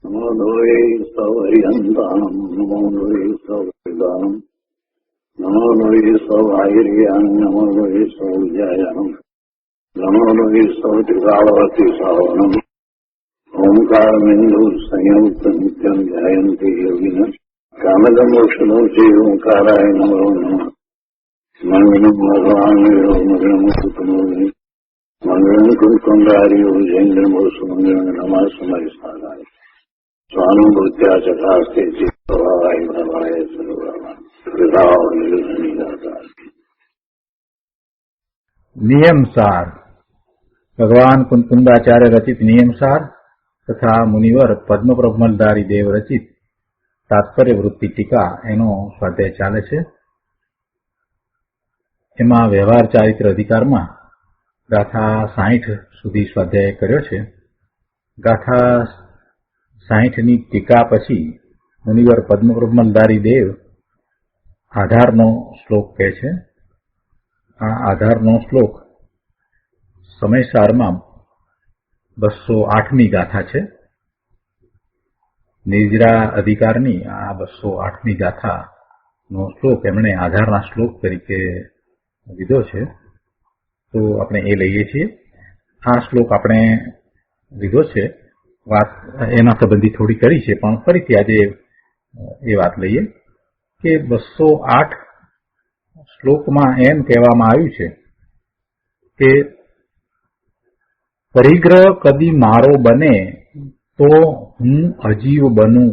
નમો લોહે સૌર્યંતામ નમો લોહે સૌદાનમ નમો લોહે સૌર્યાન નમો લોહે સૌજાયાન નમો લોહે સૌત્રિકાળવતી સાવનમ ઓમકાર બિંદુ સંયુક્ત નિત્યમ ધ્યાયંતી યોગિન કામદમોક્ષનો છે ઓંકારાય નમો નમઃ મંગલમ ભગવાન મંગલમ કુટુંબી મંગલમ કુંકુંડાર્યો જૈન્દ્રમો સુમંગલમ નમઃ સમય સારાય સ્વાનુભૂત્યા ચકાસ્તે ચિત્તવાય ભવાય સર્વમાં કૃતાઓ નિર્ગતા નિયમસાર ભગવાન કુંકુંદાચાર્ય રચિત નિયમસાર તથા મુનિવર પદ્મપ્રભમલધારી દેવ રચિત તાત્પર્ય વૃત્તિ ટીકા એનો સ્વાધ્યાય ચાલે છે. એમાં વ્યવહાર ચારિત્ર અધિકારમાં ગાથા 60 સુધી સ્વાધ્યાય કર્યો છે. ગાથા 60ની ટીકા પછી મુનિવર પદ્મપ્રભમલધારી દેવ આધારનો શ્લોક કહે છે. આ આધારનો શ્લોક સમયસારમાં 208મી ગાથા છે. નિર્જરા અધિકારની આ 208મી ગાથાનો શ્લોક એમણે આધારના શ્લોક તરીકે લીધો છે. તો આપણે એ લઈએ છીએ. આ શ્લોક આપણે લીધો છે, વાત એના સંબંધી થોડી કરી છે, પણ ફરીથી આજે એ વાત લઈએ કે 208 શ્લોકમાં એમ કહેવામાં આવ્યું છે કે પરિગ્રહ કદી મારો બને તો હું અજીવ બનું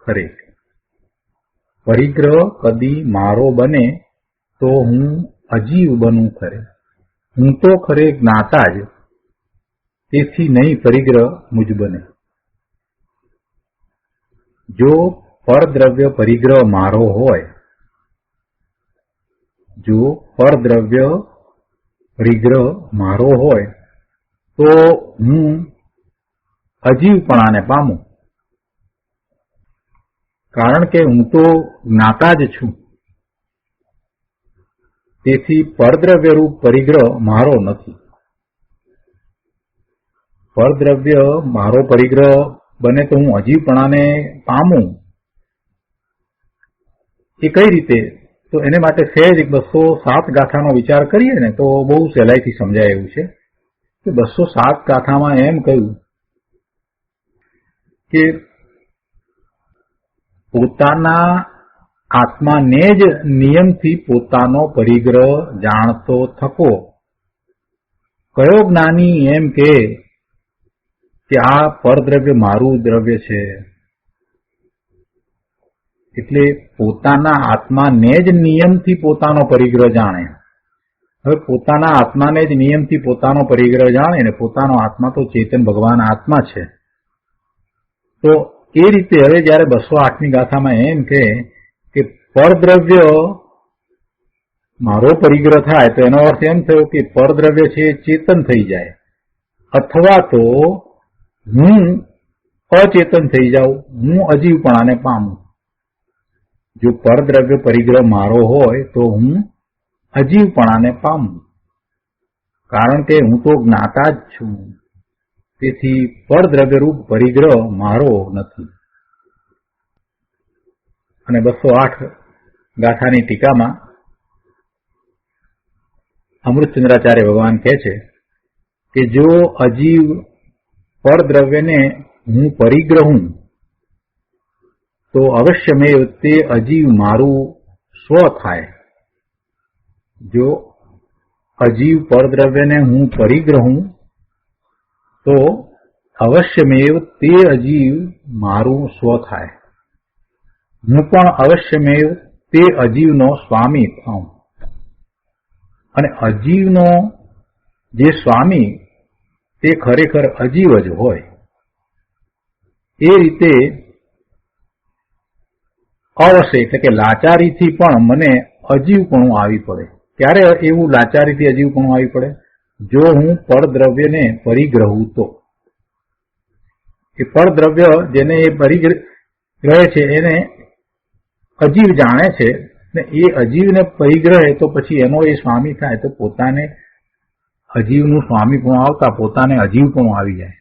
ખરે. પરિગ્રહ કદી મારો બને તો હું અજીવ બનું ખરે. હું તો ખરે જ્ઞાતા જ, તેથી નહીં પરિગ્રહ મુજ બને. જો પરદ્રવ્ય પરિગ્રહ મારો હોય, જો પરદ્રવ્ય પરિગ્રહ મારો હોય તો હું અજીવપણાને પામું, કારણ કે હું તો જ્ઞાતા જ છું. તેથી પરદ્રવ્યરૂપ પરિગ્રહ મારો નથી. પરદ્રવ્ય મારો પરિગ્રહ બને તો હું અજીવપણાને પામું. એ કઈ રીતે? તો એને માટે સહેજ 207 ગાથાનો વિચાર કરીએ ને તો બહુ સહેલાઈથી સમજાય એવું છે કે 207 ગાથામાં એમ કહ્યું કે પોતાના આત્માને જ નિયમથી પોતાનો પરિગ્રહ જાણતો થકો કયો જ્ઞાની એમ કે આ પરદ્રવ્ય મારું દ્રવ્ય છે. એટલે પોતાના આત્માને જ નિયમથી પોતાનો પરિગ્રહ જાણે. હવે પોતાના આત્માને જ નિયમથી પોતાનો પરિગ્રહ જાણે ને પોતાનો આત્મા તો ચેતન ભગવાન આત્મા છે. તો એ રીતે હવે જયારે 208મી ગાથામાં એમ કે પરદ્રવ્ય મારો પરિગ્રહ થાય તો એનો અર્થ એમ થયો કે પરદ્રવ્ય છે ચેતન થઈ જાય, અથવા તો હું અચેતન થઈ જાઉં, હું અજીવપણાને પામું. જો પરદ્રવ્ય પરિગ્રહ મારો હોય તો હું અજીવપણાને પામું, કારણ કે હું તો જ્ઞાતા જ છું. તેથી પરદ્રવ્યરૂપ પરિગ્રહ મારો નથી. અને 208 ગાથાની ટીકામાં અમૃતચંદ્રાચાર્ય ભગવાન કહે છે કે જો અજીવ પરદ્રવ્યને હું પરિગ્રહું તો અવશ્યમેવ તે અજીવ મારું સ્વ થાય. જો અજીવ પરદ્રવ્યને હું પરિગ્રહું તો અવશ્યમેવ તે અજીવ મારું સ્વ થાય. હું પણ અવશ્યમેવ તે અજીવનો સ્વામી થાઉં. અને અજીવનો જે સ્વામી તે ખરેખર અજીવ જ હોય. એ રીતે અવશ્ય એટલે કે લાચારીથી પણ મને અજીવપણું આવી પડે. ક્યારે એવું લાચારીથી અજીવપણું આવી પડે? જો હું પરદ્રવ્યને પરિગ્રહું તો. એ પરદ્રવ્ય જેને એ પરિગ્રહે છે એને અજીવ જાણે છે ને એ અજીવને પરિગ્રહે તો પછી એનો એ સ્વામી થાય તો પોતાને અજીવનું સ્વામીપણું આવતા પોતાને અજીવપણું આવી જાય.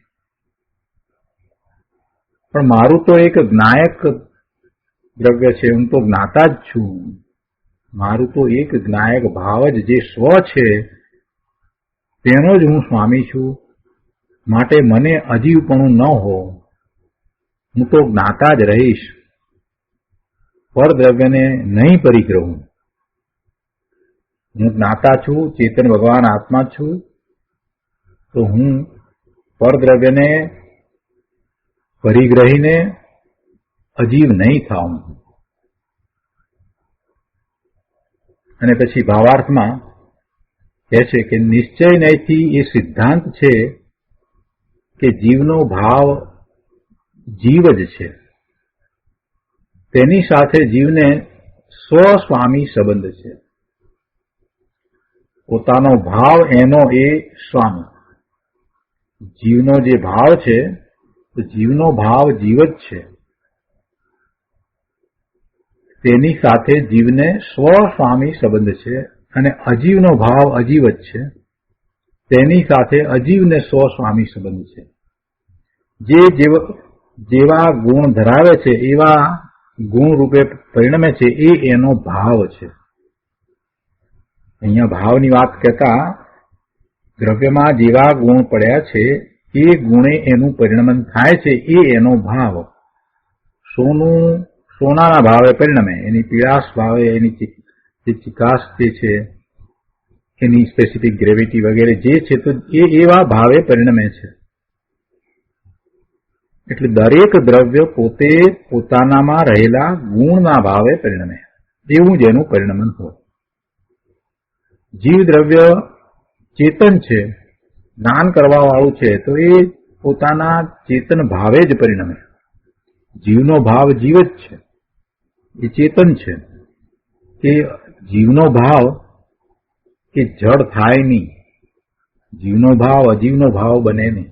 પણ મારું તો એક જ્ઞાયક દ્રવ્ય છે, હું તો જ્ઞાતા જ છું. મારું તો એક જ્ઞાયક ભાવ જ જે સ્વ છે તેનો જ હું સ્વામી છું. માટે મને અજીવપણું ન હો, હું તો જ્ઞાતા જ રહીશ. પરદ્રવ્યને નહીં પરિગ્રહું. હું જ્ઞાતા છું, ચેતન ભગવાન આત્મા છું, તો હું પરદ્રવ્યને પરિગ્રહીને અજીવ નહીં થાઉં. અને પછી ભાવાર્થમાં કહે છે કે નિશ્ચય નયથી એ સિદ્ધાંત છે કે જીવનો ભાવ જીવ જ છે. તેની સાથે જીવને સ્વસ્વામી સંબંધ છે. પોતાનો ભાવ એનો એ સ્વામી. જીવનો જે ભાવ છે તો જીવનો ભાવ જીવ જ છે. તેની સાથે જીવને સ્વસ્વામી સંબંધ છે. અને અજીવનો ભાવ અજીવ જ છે. તેની સાથે અજીવને સ્વસ્વામી સંબંધ છે. જે જેવા ગુણ ધરાવે છે એવા ગુણ રૂપે પરિણમે છે એ એનો ભાવ છે. અહીંયા ભાવની વાત કહેતા દ્રવ્યમાં જેવા ગુણ પડ્યા છે એ ગુણે એનું પરિણમન થાય છે એ એનો ભાવ. સોનાના ભાવે પરિણમે, એની પીળાશ ભાવે, એની જે ચિકાસ જે છે, એની સ્પેસિફિક ગ્રેવિટી વગેરે જે છે તો એ એવા ભાવે પરિણમે છે. એટલે દરેક દ્રવ્ય પોતે પોતાનામાં રહેલા ગુણના ભાવે પરિણમે, એવું જ એનું પરિણમન હોય. જીવ દ્રવ્ય ચેતન છે, જ્ઞાન કરવા વાળું છે, તો એ પોતાના ચેતન ભાવે જ પરિણમે. જીવનો ભાવ જીવ જ છે, એ ચેતન છે. કે જીવનો ભાવ કે જડ થાય નહીં. જીવનો ભાવ અજીવનો ભાવ બને નહીં.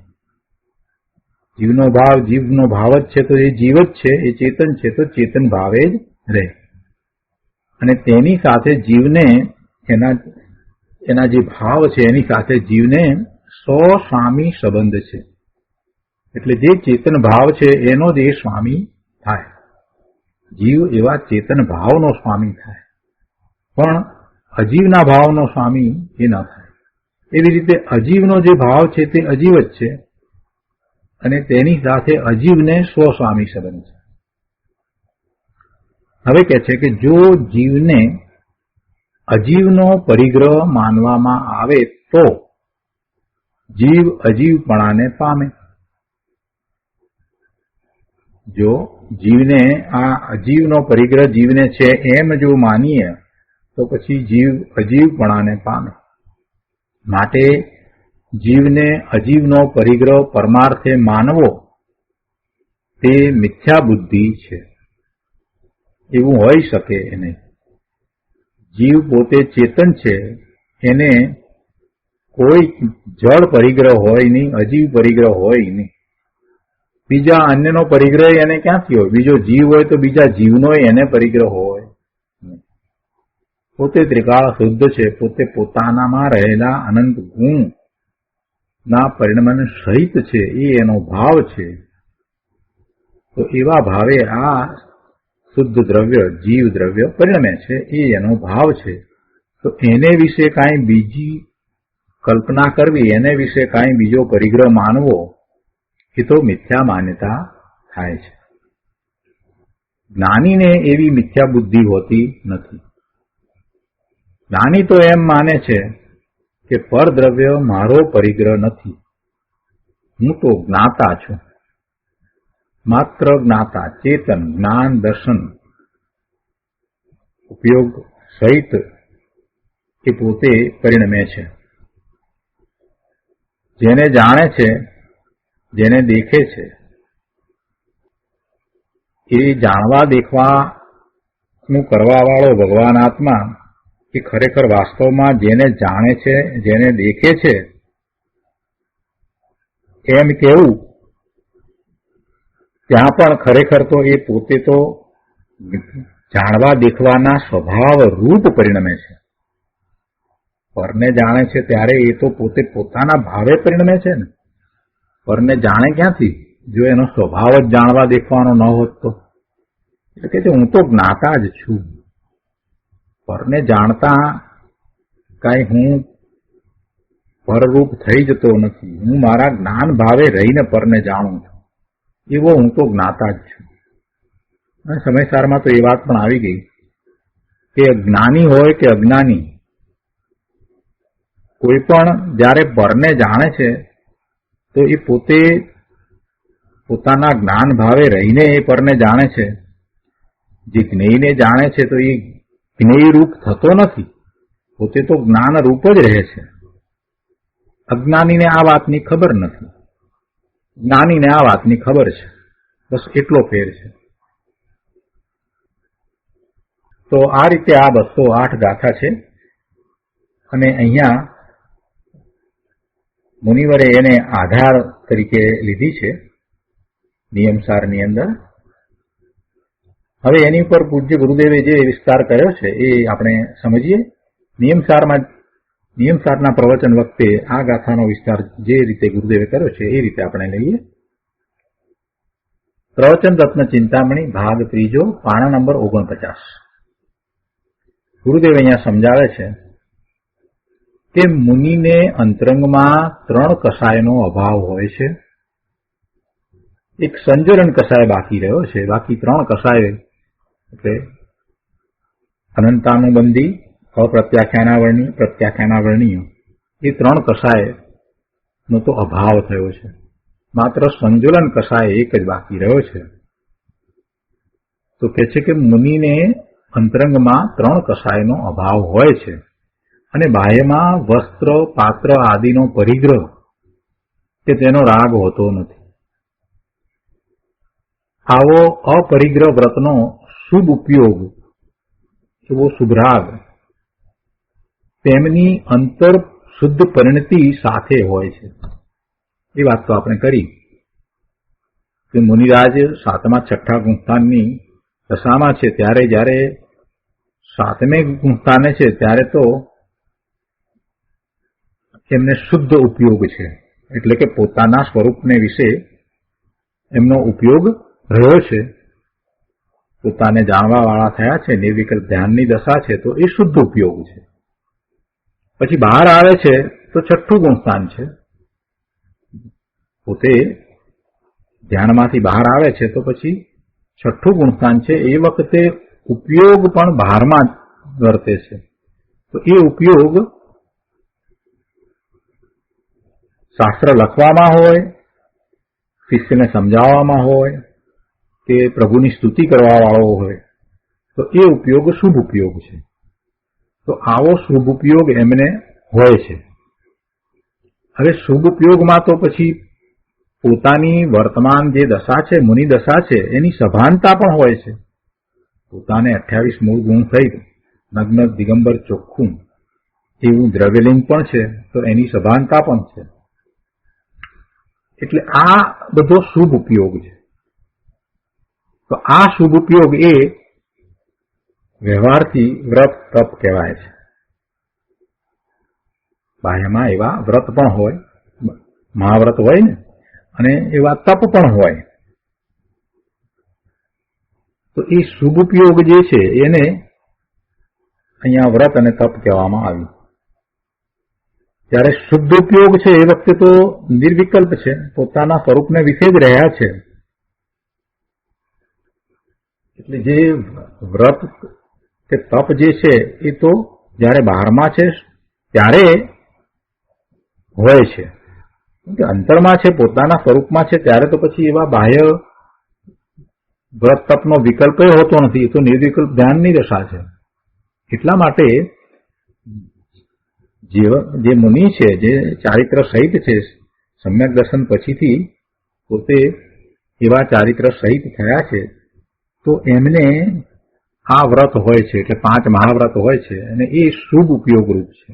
જીવનો ભાવ જીવનો ભાવ જ છે, તો એ જીવ જ છે, એ ચેતન છે, તો ચેતન ભાવે જ રહે. અને તેની સાથે જીવને એના જે ભાવ છે એની સાથે જીવને સ્વસ્વામી સંબંધ છે. એટલે જે ચેતન ભાવ છે એનો જ એ સ્વામી થાય. જીવ એવા ચેતન ભાવનો સ્વામી થાય, પણ અજીવના ભાવનો સ્વામી એ ન થાય. એવી રીતે અજીવનો જે ભાવ છે તે અજીવ જ છે, અને તેની સાથે અજીવને સ્વસ્વામી સંબંધ છે. હવે કહે છે કે જો જીવને અજીવનો પરિગ્રહ માનવામાં આવે તો જીવ અજીવપણાને પામે. જો જીવને આ અજીવનો પરિગ્રહ જીવને છે એમ જો માનીએ તો પછી જીવ અજીવપણાને પામે. માટે જીવને અજીવનો પરિગ્રહ પરમાર્થે માનવો તે મિથ્યા બુદ્ધિ છે. એવું હોઈ શકે નહીં. જીવ પોતે ચેતન છે, એને કોઈ જળ પરિગ્રહ હોય નહીં, અજીવ પરિગ્રહ હોય નહીં. બીજા અન્યનો પરિગ્રહ એને ક્યાંથી હોય? બીજો જીવ હોય તો બીજા જીવનો એને પરિગ્રહ હોય. પોતે ત્રિકાળ શુદ્ધ છે, પોતે પોતાનામાં રહેલા અનંત ગુણ ના પરિણમન સહિત છે, એ એનો ભાવ છે. તો એવા ભાવે આ શુદ્ધ દ્રવ્ય જીવ દ્રવ્ય પરિણમે છે, એ એનો ભાવ છે. તો એને વિશે કાંઈ બીજી કલ્પના કરવી, એને વિશે કાંઈ બીજો પરિગ્રહ માનવો, એ તો મિથ્યા માન્યતા થાય છે. જ્ઞાનીને એવી મિથ્યા બુદ્ધિ હોતી નથી. જ્ઞાની તો એમ માને છે કે પરદ્રવ્ય મારો પરિગ્રહ નથી, હું તો જ્ઞાતા છું. માત્ર જ્ઞાતા, ચેતન, જ્ઞાન, દર્શન ઉપયોગ સહિત એ પોતે પરિણમે છે. જેને જાણે છે, જેને દેખે છે, એ જાણવા દેખવાનું કરવા વાળો ભગવાન આત્મા એ ખરેખર વાસ્તવમાં જેને જાણે છે, જેને દેખે છે એમ કેવું, ત્યાં પણ ખરેખર તો એ પોતે તો જાણવા દેખવાના સ્વભાવ રૂપ પરિણમે છે. પરને જાણે છે ત્યારે એ તો પોતે પોતાના ભાવે પરિણમે છે ને. પરને જાણે ક્યાંથી? જો એનો સ્વભાવ જ જાણવા દેખવાનો ન હોત તો એટલે કે હું તો જ્ઞાતા જ છું, પરને જાણતા કાંઈ હું પરરૂપ થઈ જતો નથી. હું મારા જ્ઞાન ભાવે રહીને પરને જાણું છું, એવો હું તો જ્ઞાતા જ છું. અને સમયસારમાં તો એ વાત પણ આવી ગઈ કે જ્ઞાની હોય કે અજ્ઞાની, કોઈ પણ જ્યારે પરને જાણે છે તો એ પોતે પોતાના જ્ઞાન ભાવે રહીને એ પરને જાણે છે. જે જ્ઞેયને જાણે છે તો એ જ્ઞેય રૂપ થતો નથી, પોતે તો જ્ઞાન રૂપ જ રહે છે. અજ્ઞાનીને આ વાતની ખબર નથી, જ્ઞાનીને આ વાતની ખબર છે. બસ એટલો ફેર છે. તો આ રીતે આ 208 ગાથા છે. અને અહીંયા મુનિવરે એને આધાર તરીકે લીધી છે નિયમસારની અંદર. હવે એની ઉપર પૂજ્ય ગુરુદેવે જે વિસ્તાર કર્યો છે એ આપણે સમજીએ. નિયમસારના પ્રવચન વખતે આ ગાથાનો વિસ્તાર જે રીતે ગુરુદેવે કર્યો છે એ રીતે આપણે લઈએ. પ્રવચન રત્ન ચિંતામણી ભાગ 3 પાના નંબર 49. ગુરુદેવ અહીંયા સમજાવે છે કે મુનિને અંતરંગમાં 3 કસાયનો અભાવ હોય છે. એક સંજરણ કસાય બાકી રહ્યો છે, બાકી 3 કસાય એટલે અનંતાનુબંધી, અપ્રત્યાખ્યાનાવર્ણીય, પ્રત્યાખ્યાનાવર્ણીય, એ 3 કસાયનો તો અભાવ થયો છે. માત્ર સંજોલન કસાય એક જ બાકી રહ્યો છે. તો કહે છે કે મુનિને અંતરંગમાં 3 કસાયનો અભાવ હોય છે અને બાહ્યમાં વસ્ત્ર, પાત્ર આદિનો પરિગ્રહ કે તેનો રાગ હોતો નથી. આવો અપરિગ્રહ વ્રતનો શુભ ઉપયોગ, એવો શુભરાગ તેમની અંતર શુદ્ધ પરિણતિ સાથે હોય છે. એ વાત તો આપણે કરી કે મુનિરાજ 7મા 6ઠા ગુણસ્થાનની દશામાં છે ત્યારે જ્યારે 7મે ગુણસ્થાને છે ત્યારે તો એમને શુદ્ધ ઉપયોગ છે, એટલે કે પોતાના સ્વરૂપને વિશે એમનો ઉપયોગ રહ્યો છે, પોતાને જાણવા વાળા થયા છે, નિર્વિકલ્પ ધ્યાનની દશા છે, તો એ શુદ્ધ ઉપયોગ છે. પછી બહાર આવે છે તો 6ઠું ગુણસ્થાન છે, પોતે ધ્યાનમાંથી બહાર આવે છે તો પછી 6ઠું ગુણસ્થાન છે. એ વખતે ઉપયોગ પણ બહારમાં વર્તે છે. તો એ ઉપયોગ શાસ્ત્ર લખવામાં હોય, શિષ્યને સમજાવવામાં હોય કે પ્રભુની સ્તુતિ કરવા વાળો હોય, તો એ ઉપયોગ શુભ ઉપયોગ છે. તો આવો શુભ ઉપયોગ એમને હોય છે. હવે શુભ ઉપયોગમાં તો પછી પોતાની વર્તમાન જે દશા છે, મુનિ દશા છે, એની સભાનતા પણ હોય છે. પોતાને 28 મૂળ ગુણ સહિત નગ્ન દિગંબર ચોખ્ખું એવું દ્રવ્યલિંગ પણ છે, તો એની સભાનતા પણ છે. એટલે આ બધો શુભ ઉપયોગ છે. તો આ શુભ ઉપયોગ એ વ્યવહારથી વ્રત તપ કહેવાય છે. બાહ્યમાં એવા વ્રત પણ હોય, મહાવ્રત હોય ને, અને એવા તપ પણ હોય. તો એ શુભ ઉપયોગ જે છે એને અહીંયા વ્રત અને તપ કહેવામાં આવ્યું. જ્યારે શુદ્ધ ઉપયોગ છે એ વખતે તો નિર્વિકલ્પ છે, પોતાના સ્વરૂપને વિશે જ રહ્યા છે. એટલે જે વ્રત કે તપ જે છે એ તો જ્યારે બહારમાં છે ત્યારે હોય છે. અંતરમાં છે, પોતાના સ્વરૂપમાં છે, ત્યારે તો પછી એવા બાહ્ય વ્રત તપનો વિકલ્પ હોતો નથી. એ તો નિર્વિકલ્પ ધ્યાનની દશા છે. એટલા માટે જે મુનિ છે, જે ચારિત્ર સહિત છે, સમ્યક દર્શન પછીથી પોતે એવા ચારિત્ર સહિત થયા છે, તો એમને આ વ્રત હોય છે, એટલે 5 મહાવ્રત હોય છે, અને એ શુભ ઉપયોગ રૂપ છે.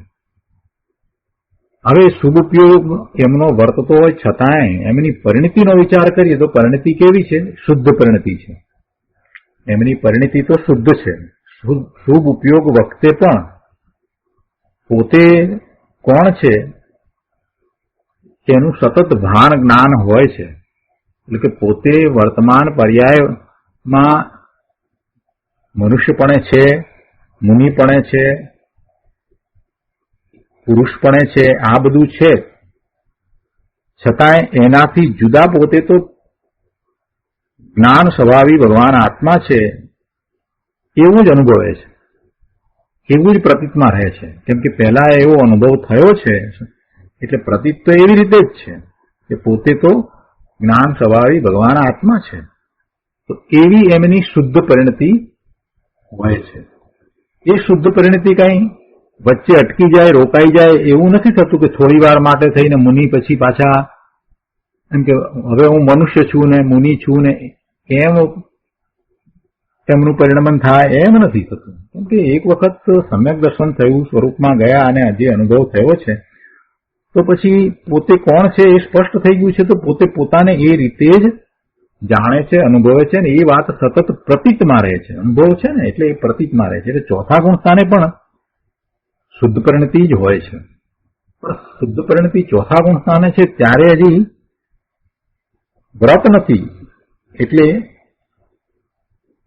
હવે શુભ ઉપયોગ એમનો વર્તતો હોય છતાંય એમની પરિણતિનો વિચાર કરીએ તો પરિણતિ કેવી છે? શુદ્ધ પરિણતિ છે. એમની પરિણતિ તો શુદ્ધ છે. શુભ ઉપયોગ વખતે પણ પોતે કોણ છે એનું સતત ભાન જ્ઞાન હોય છે. એટલે કે પોતે વર્તમાન પર્યાયમાં મનુષ્યપણે છે, મુનિપણે છે, પુરુષપણે છે, આ બધું છે, છતાંય એનાથી જુદા પોતે તો જ્ઞાન સ્વભાવી ભગવાન આત્મા છે એવું જ અનુભવે છે, એવું જ પ્રતીતમાં રહે છે. કેમ કે પહેલા એવો અનુભવ થયો છે એટલે પ્રતીત તો એવી રીતે જ છે કે પોતે તો જ્ઞાન સ્વભાવી ભગવાન આત્મા છે. તો એવી એમની શુદ્ધ પરિણતિ હોય છે. એ શુદ્ધ પરિણતિ કઈ વચ્ચે અટકી જાય, રોકાઈ જાય એવું નથી થતું કે થોડી વાર માટે થઈને મુનિ પછી પાછા એમ કે હવે હું મનુષ્ય છું ને મુનિ છું ને એમ તેમનું પરિણમન થાય, એમ નથી થતું. કેમ કે એક વખત સમ્યક દર્શન થયું, સ્વરૂપમાં ગયા અને જે અનુભવ થયો છે તો પછી પોતે કોણ છે એ સ્પષ્ટ થઈ ગયું છે. તો પોતે પોતાને એ રીતે જ જાણે છે, અનુભવે છે ને એ વાત સતત પ્રતીતમાં રહે છે. અનુભવ છે ને એટલે એ પ્રતીતમાં રહે છે. એટલે ચોથા ગુણ સ્થાને પણ શુદ્ધ પરિણતિ જ હોય છે. પણ શુદ્ધ પરિણતિ ચોથા ગુણ સ્થાને છે ત્યારે હજી વ્રત નથી, એટલે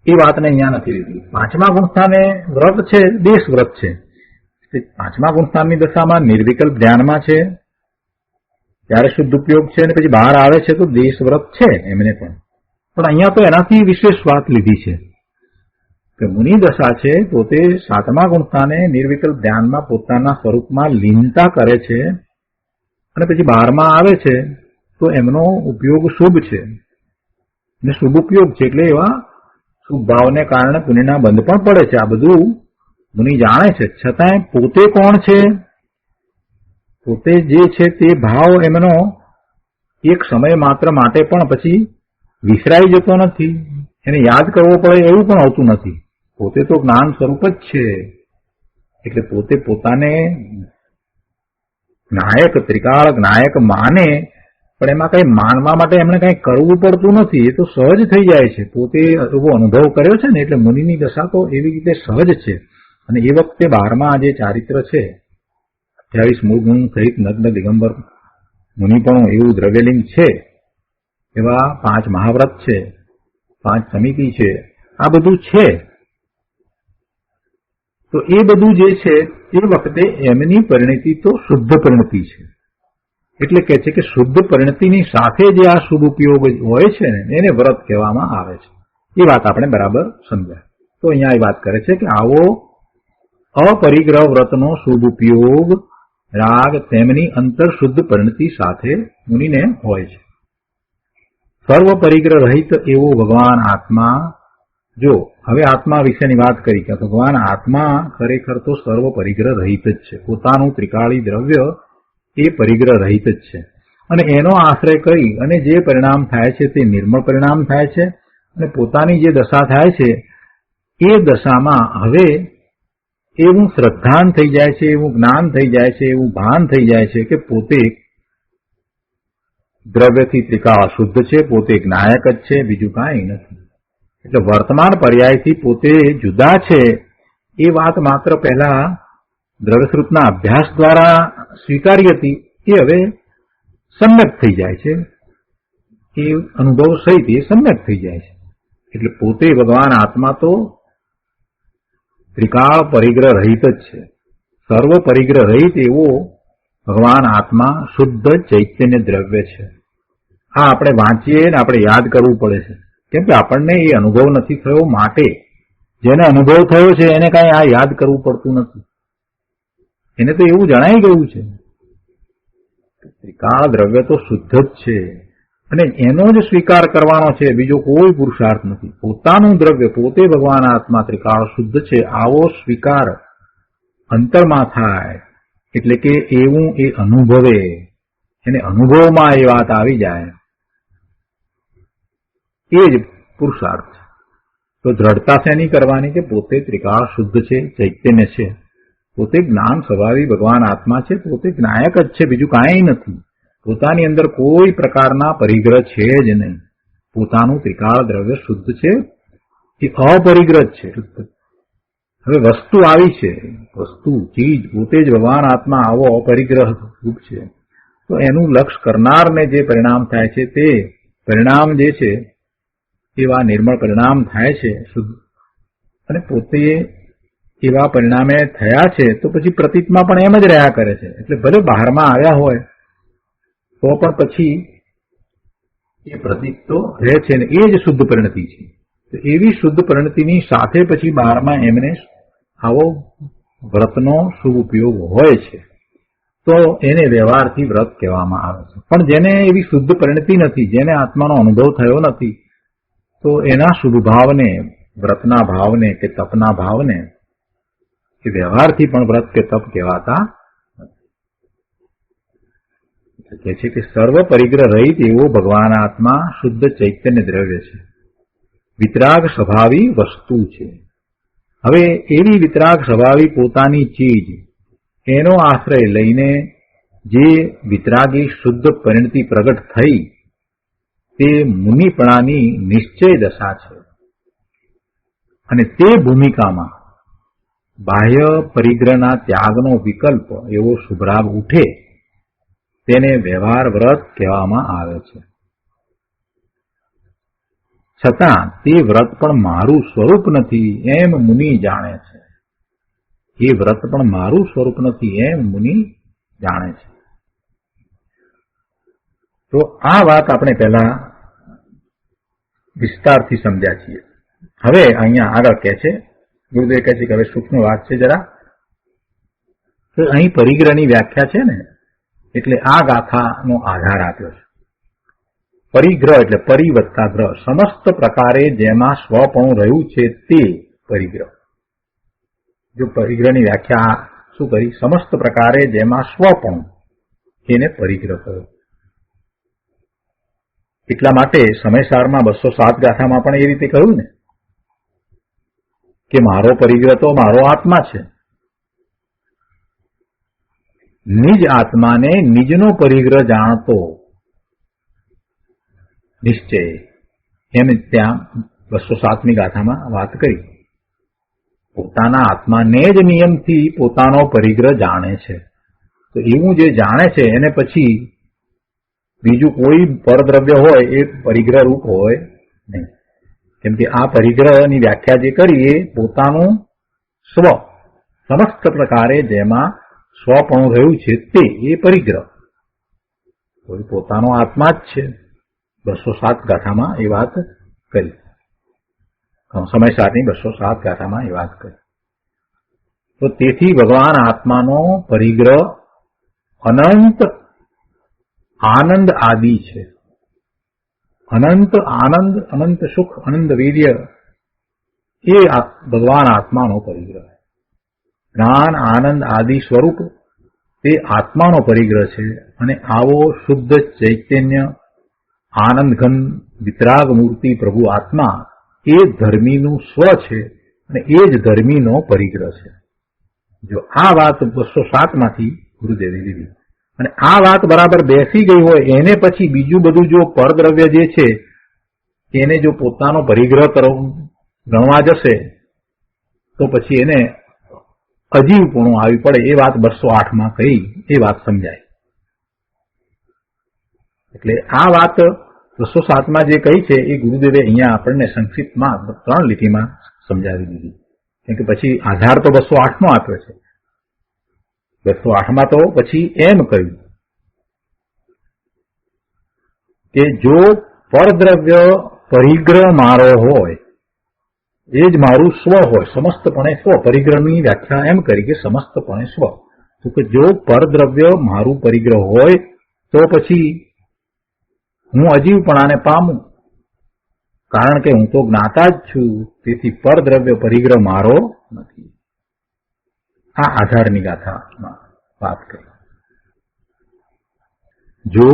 એ વાતને અહીંયા નથી લીધી. પાંચમા ગુણ સ્થાને વ્રત છે, દેશ વ્રત છે. પાંચમા ગુણ સ્થાનની દશામાં નિર્વિકલ્પ ધ્યાનમાં છે ત્યારે શુદ્ધ ઉપયોગ છે, અને પછી બહાર આવે છે તો દેશ વ્રત છે એમને પણ અહીંયા તો એનાથી વિશેષ વાત લીધી છે કે મુનિ દશા છે પોતે સાતમા ગુણ સ્થાને નિર્વિકલ્પ ધ્યાનમાં પોતાના સ્વરૂપમાં લીનતા કરે છે અને પછી બહારમાં આવે છે તો એમનો ઉપયોગ શુભ છે ને શુભ ઉપયોગ છે એટલે એવા શુભ ભાવને કારણે પુણ્યના બંધ પણ પડે છે. આ બધું મુનિ જાણે છે, છતાંય પોતે કોણ છે, પોતે જે છે તે ભાવ એમનો એક સમય માત્ર માટે પણ પછી વિસરાઈ જતો નથી, એને યાદ કરવો પડે એવું પણ આવતું નથી. પોતે તો જ્ઞાન સ્વરૂપ જ છે એટલે પોતે પોતાને નાયક, ત્રિકાળ નાયક માને, પણ એમાં કઈ માનવા માટે એમણે કઈ કરવું પડતું નથી. એ તો સહજ થઈ જાય છે. પોતે એવો અનુભવ કર્યો છે ને એટલે મુનિની દશા તો એવી રીતે સહજ છે. અને એ વખતે 12મા જે ચારિત્ર છે 28 મૂળ ગુણ સહિત નગ્ન દિગંબર મુનિ પણ એવું દ્રવ્યલિંગ છે, એવા 5 મહાવ્રત છે, 5 સમિતિ છે, આ બધું છે. તો એ બધું જે છે એ વખતે એમની પરિણતિ તો શુદ્ધ પરિણતિ છે. એટલે કે છે કે શુદ્ધ પરિણતિની સાથે જે આ શુભ ઉપયોગ હોય છે ને એને વ્રત કહેવામાં આવે છે. એ વાત આપણે બરાબર સમજાય. તો અહીંયા એ વાત કરે છે કે આવો અપરિગ્રહ વ્રતનો શુભ ઉપયોગ રાગ તેમની અંતર શુદ્ધ પરિણતિ સાથે મુનિને હોય છે. સર્વ પરિગ્રહ રહિત એવો ભગવાન આત્મા, જો હવે આત્મા વિશેની વાત કરી કે ભગવાન આત્મા ખરેખર તો સર્વ પરિગ્રહ રહિત જ છે. પોતાનું ત્રિકાળી દ્રવ્ય એ પરિગ્રહ રહિત જ છે અને એનો આશ્રય કરી અને જે પરિણામ થાય છે તે નિર્મળ પરિણામ થાય છે. અને પોતાની જે દશા થાય છે એ દશામાં હવે એવું શ્રદ્ધાન થઈ જાય છે, એવું જ્ઞાન થઈ જાય છે, એવું ભાન થઈ જાય છે કે પોતે દ્રવ્યથી ત્રિકાળ શુદ્ધ છે, પોતે જ્ઞાયક જ છે, બીજું કાંઈ નથી. એટલે વર્તમાન પર્યાયથી પોતે જુદા છે એ વાત માત્ર પહેલા દ્રવ્યશ્રુતના અભ્યાસ દ્વારા સ્વીકારી હતી, એ હવે સમ્યક થઈ જાય છે. એ અનુભવ સહિત એ સમ્યક થઈ જાય છે. એટલે પોતે ભગવાન આત્મા તો ત્રિકાળ પરિગ્રહ રહિત જ છે. સર્વ પરિગ્રહ રહિત એવો ભગવાન આત્મા શુદ્ધ ચૈતન્ય દ્રવ્ય છે. આ આપણે વાંચીએ ને આપણે યાદ કરવું પડે છે, કેમ કે આપણને એ અનુભવ નથી થયો. માટે જેને અનુભવ થયો છે એને કાંઈ આ યાદ કરવું પડતું નથી. એને તો એવું જણાઈ ગયું છે ત્રિકાળ દ્રવ્ય તો શુદ્ધ જ છે અને એનો જ સ્વીકાર કરવાનો છે, બીજો કોઈ પુરુષાર્થ નથી. પોતાનું દ્રવ્ય પોતે ભગવાન આત્મા ત્રિકાળ શુદ્ધ છે આવો સ્વીકાર અંતરમાં થાય એટલે કે એવું એ અનુભવે, એને અનુભવમાં એ વાત આવી જાય, એ જ પુરુષાર્થ છે. તો દ્રઢતા શેની કરવાની કે પોતે ત્રિકાળ શુદ્ધ છે, ચૈતન્ય છે, પોતે જ્ઞાન સ્વભાવી ભગવાન આત્મા છે, પોતે જ્ઞાયક જ છે, બીજું કાંઈ નથી. પોતાની અંદર કોઈ પ્રકારના પરિગ્રહ છે જ નહીં. પોતાનું ત્રિકાળ દ્રવ્ય શુદ્ધ છે, એ અપરિગ્રહ છે. હવે વસ્તુ આવી છે, વસ્તુ ચીજ પોતે જ ભગવાન આત્મા આવો અપરિગ્રહ રૂપ છે. તો એનું લક્ષ કરનારને જે પરિણામ થાય છે તે પરિણામ જે છે એવા નિર્મળ પરિણામ થાય છે શુદ્ધ, અને પોતે એવા પરિણામે થયા છે તો પછી પ્રતીતમાં પણ એમ જ રહ્યા કરે છે. એટલે ભલે બહારમાં આવ્યા હોય તો પણ પછી એ પ્રતીત તો રહે છે ને એ જ શુદ્ધ પરિણતિ છે. તો એવી શુદ્ધ પરિણતિની સાથે પછી બહારમાં એમને આવો વ્રતનો શુભ ઉપયોગ હોય છે તો એને વ્યવહારથી વ્રત કહેવામાં આવે છે. પણ જેને એવી શુદ્ધ પરિણતિ નથી, જેને આત્માનો અનુભવ થયો નથી, તો એના શુભ ભાવને, વ્રતના ભાવને કે તપના ભાવને એ વ્યવહારથી પણ વ્રત કે તપ કહેવાતા નથી. કહે છે કે સર્વ પરિગ્રહ રહિત એવો ભગવાન આત્મા શુદ્ધ ચૈતન્ય દ્રવ્ય છે, વિતરાગ સ્વભાવી વસ્તુ છે. હવે એવી વિતરાગ સ્વભાવી પોતાની ચીજ, એનો આશ્રય લઈને જે વિતરાગી શુદ્ધ પરિણતિ પ્રગટ થઈ તે મુનિપણાની નિશ્ચય દશા છે. અને તે ભૂમિકામાં બાહ્ય પરિગ્રહના ત્યાગનો વિકલ્પ એવો શુભરાગ ઉઠે તેને વ્યવહાર વ્રત કહેવામાં આવે છે. છતાં તે વ્રત પણ મારું સ્વરૂપ નથી એમ મુનિ જાણે છે. એ વ્રત પણ મારું સ્વરૂપ નથી એમ મુનિ જાણે છે. તો આ વાત આપણે પહેલા વિસ્તારથી સમજ્યા છીએ. હવે અહીંયા આગળ કહે છે, ગુરુદેવ કહે છે કે હવે સૂક્ષ્મ વાત છે જરા, તો અહીં પરિગ્રહની વ્યાખ્યા છે ને, એટલે આ ગાથાનો આધાર આપ્યો છે. પરિગ્રહ એટલે પરિ વત્તા ગ્રહ, સમસ્ત પ્રકારે જેમાં સ્વપણું રહ્યું છે તે પરિગ્રહ. જો પરિગ્રહની વ્યાખ્યા શું કરી? સમસ્ત પ્રકારે જેમાં સ્વપણું, એને પરિગ્રહ કર્યો. એટલા માટે સમયસારમાં 207 ગાથામાં પણ એ રીતે કહ્યું ને કે મારો પરિગ્રહ તો મારો આત્મા છે. નિજ આત્માને નિજનો પરિગ્રહ જાણતો નિશ્ચય, એમ ત્યાં 207મી ગાથામાં વાત કરી. પોતાના આત્માને જ નિયમથી પોતાનો પરિગ્રહ જાણે છે. તો એવું જે જાણે છે એને પછી બીજું કોઈ પરદ્રવ્ય હોય એ પરિગ્રહ રૂપ હોય નહીં. કેમ કે આ પરિગ્રહની વ્યાખ્યા જે કરી એ પોતાનું સ્વ, સમસ્ત પ્રકારે જેમાં સ્વપણું રહ્યું છે તે એ પરિગ્રહ, કોઈ પોતાનો આત્મા જ છે. 207 ગાથામાં એ વાત કરી, સમયસારની 207 ગાથામાં એ વાત કરી. તો તેથી ભગવાન આત્માનો પરિગ્રહ અનંત આનંદ આદિ છે. અનંત આનંદ, અનંત સુખ, અનંત વીર્ય એ ભગવાન આત્માનો પરિગ્રહ. જ્ઞાન આનંદ આદિ સ્વરૂપ તે આત્માનો પરિગ્રહ છે. અને આવો શુદ્ધ ચૈતન્ય આનંદ ઘન વિતરાગ મૂર્તિ પ્રભુ આત્મા એ ધર્મીનું સ્વ છે અને એ જ ધર્મીનો પરિગ્રહ છે. જો આ વાત 207માંથી ગુરુદેવે લીધી અને આ વાત બરાબર બેસી ગઈ હોય એને પછી બીજું બધું જો પરદ્રવ્ય જે છે એને જો પોતાનો પરિગ્રહ ગણવા જશે તો પછી એને અજીવપણું આવી પડે. એ વાત 208માં કહી, એ વાત સમજાય. એટલે આ વાત 207માં જે કહી છે એ ગુરુદેવે અહીંયા આપણને સંક્ષિપ્તમાં 3 લીટીમાં સમજાવી દીધી. કેમ કે પછી આધાર તો 208નો આપ્યો છે. 208માં તો પછી એમ કહ્યું કે જો પરદ્રવ્ય પરિગ્રહ મારો હોય, એ જ મારું સ્વ હોય, સમસ્તપણે સ્વ. પરિગ્રહની વ્યાખ્યા એમ કરી કે સમસ્તપણે સ્વ. તો કે જો પરદ્રવ્ય મારું પરિગ્રહ હોય તો પછી હું અજીવપણાને પામું, કારણ કે હું તો જ્ઞાતા જ છું. તેથી પરદ્રવ્ય પરિગ્રહ મારો નથી. આ આધારની ગાથામાં વાત કરી. જો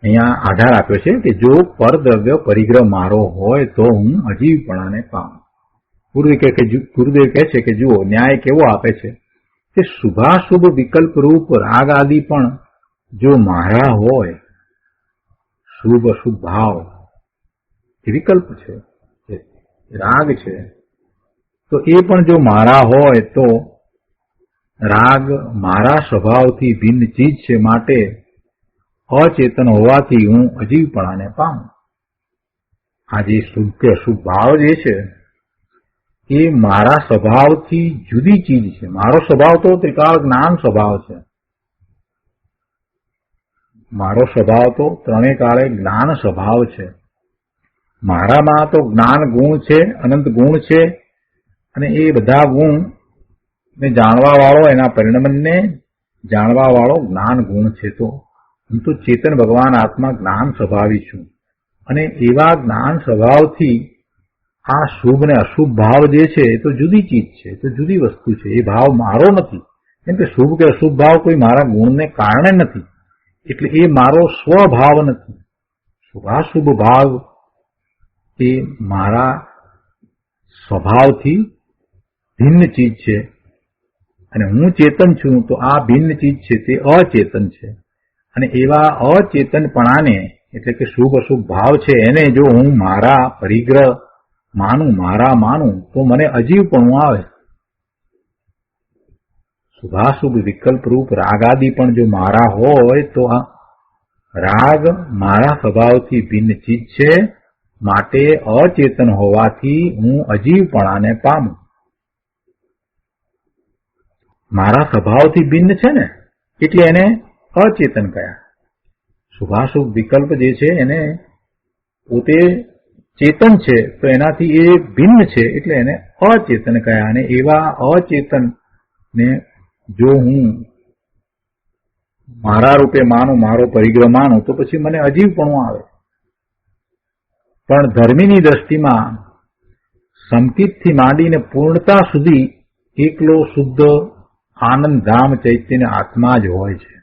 અહીંયા આધાર આપ્યો છે કે જો પરદ્રવ્ય પરિગ્રહ મારો હોય તો હું અજીવપણાને પામું. ગુરુદેવ કહે છે કે જુઓ ન્યાય કેવો આપે છે કે શુભાશુભ વિકલ્પ રૂપ રાગ આદિ પણ જો મારા હોય, શુભ અશુભ ભાવ એ વિકલ્પ છે, રાગ છે, તો એ પણ જો મારા હોય તો રાગ મારા સ્વભાવથી ભિન્ન ચીજ છે, માટે અચેતન હોવાથી હું અજીવપણાને પામું. આ જે શુભ કે અશુભ ભાવ જે છે એ મારા સ્વભાવથી જુદી ચીજ છે. મારો સ્વભાવ તો ત્રિકાળ જ્ઞાન સ્વભાવ છે. મારો સ્વભાવ તો ત્રણેય કાળે જ્ઞાન સ્વભાવ છે. મારામાં તો જ્ઞાન ગુણ છે, અનંત ગુણ છે, અને એ બધા ગુણ ને જાણવા વાળો, એના પરિણમને જાણવા વાળો જ્ઞાન ગુણ છે. તો હું તો ચેતન ભગવાન આત્મા જ્ઞાન સ્વભાવી છું, અને એવા જ્ઞાન સ્વભાવથી આ શુભ ને અશુભ ભાવ જે છે એ તો જુદી ચીજ છે, તો જુદી વસ્તુ છે. એ ભાવ મારો નથી, કેમ કે શુભ કે અશુભ ભાવ કોઈ મારા ગુણને કારણે નથી, એટલે એ મારો સ્વભાવ નથી. શુભાશુભ ભાવ એ મારા સ્વભાવથી ભિન્ન ચીજ છે, અને હું ચેતન છું તો આ ભિન્ન ચીજ છે તે અચેતન છે. અને એવા અચેતનપણાને એટલે કે શુભ અશુભ ભાવ છે એને જો હું મારા પરિગ્રહ માનું, મારા માનું, તો મને અજીવપણું આવે. શુભાશુભ વિકલ્પ રૂપ રાગાદિ પણ જો મારા હોય તો આ રાગ મારા સ્વભાવથી ભિન્ન ચીજ છે, માટે અચેતન હોવાથી હું અજીવપણાને પામું. મારા સ્વભાવથી ભિન્ન છે ને એટલે એને અચેતન કયા. શુભાશુભ વિકલ્પ જે છે એને પોતે ચેતન છે તો એનાથી એ ભિન્ન છે એટલે એને અચેતન કયા. અને એવા અચેતન ને જો હું મારા રૂપે માનું, મારો પરિગ્રહ માનું, તો પછી મને અજીવપણું આવે. પણ ધર્મીની દ્રષ્ટિમાં સંકિતથી માંડીને પૂર્ણતા સુધી એકલો શુદ્ધ આનંદ ધામ ચૈતન્ય આત્મા જ હોય છે.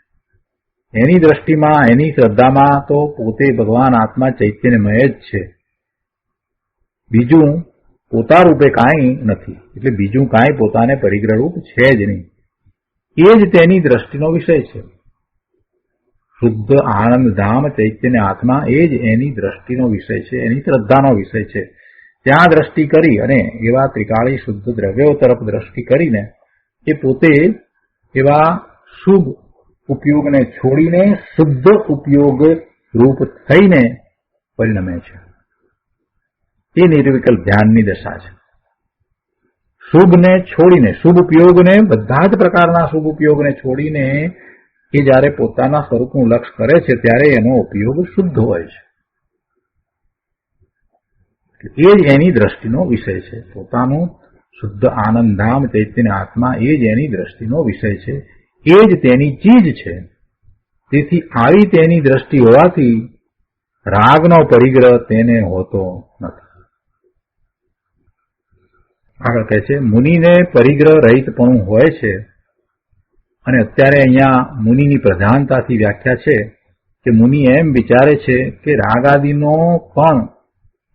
એની દ્રષ્ટિમાં, એની શ્રદ્ધામાં તો પોતે ભગવાન આત્મા ચૈતન્યમય જ છે, બીજું પોતા રૂપે કાંઈ નથી. એટલે બીજું કાંઈ પોતાને પરિગ્રહ રૂપ છે જ નહીં. એ જ તેની દ્રષ્ટિનો વિષય છે. શુદ્ધ આનંદ ધામ ચૈતન્ય આત્મા એ જ એની દ્રષ્ટિનો વિષય છે, એની શ્રદ્ધાનો વિષય છે. ત્યાં દ્રષ્ટિ કરી અને એવા ત્રિકાળી શુદ્ધ દ્રવ્યો તરફ દ્રષ્ટિ કરીને એ પોતે એવા શુભ ઉપયોગને છોડીને શુદ્ધ ઉપયોગ રૂપ થઈને પરિણમે છે. એ નિર્વિકલ્પ ધ્યાનની દશા છે. શુભને છોડીને, શુભ ઉપયોગને, બધા જ પ્રકારના શુભ ઉપયોગને છોડીને એ જયારે પોતાના સ્વરૂપનું લક્ષ્ય કરે છે ત્યારે એનો ઉપયોગ શુદ્ધ હોય છે. એ જ એની દ્રષ્ટિનો વિષય છે. પોતાનું શુદ્ધ આનંદધામ ચૈતન્ય આત્મા એ જ એની દ્રષ્ટિનો વિષય છે, એ જ તેની ચીજ છે. તેથી આવી તેની દ્રષ્ટિ હોવાથી રાગનો પરિગ્રહ તેને હોતો નથી. આગળ કહે છે, મુનિને પરિગ્રહ રહિતપણું હોય છે. અને અત્યારે અહીંયા મુનિની પ્રધાનતાથી વ્યાખ્યા છે કે મુનિ એમ વિચારે છે કે રાગાદિનો પણ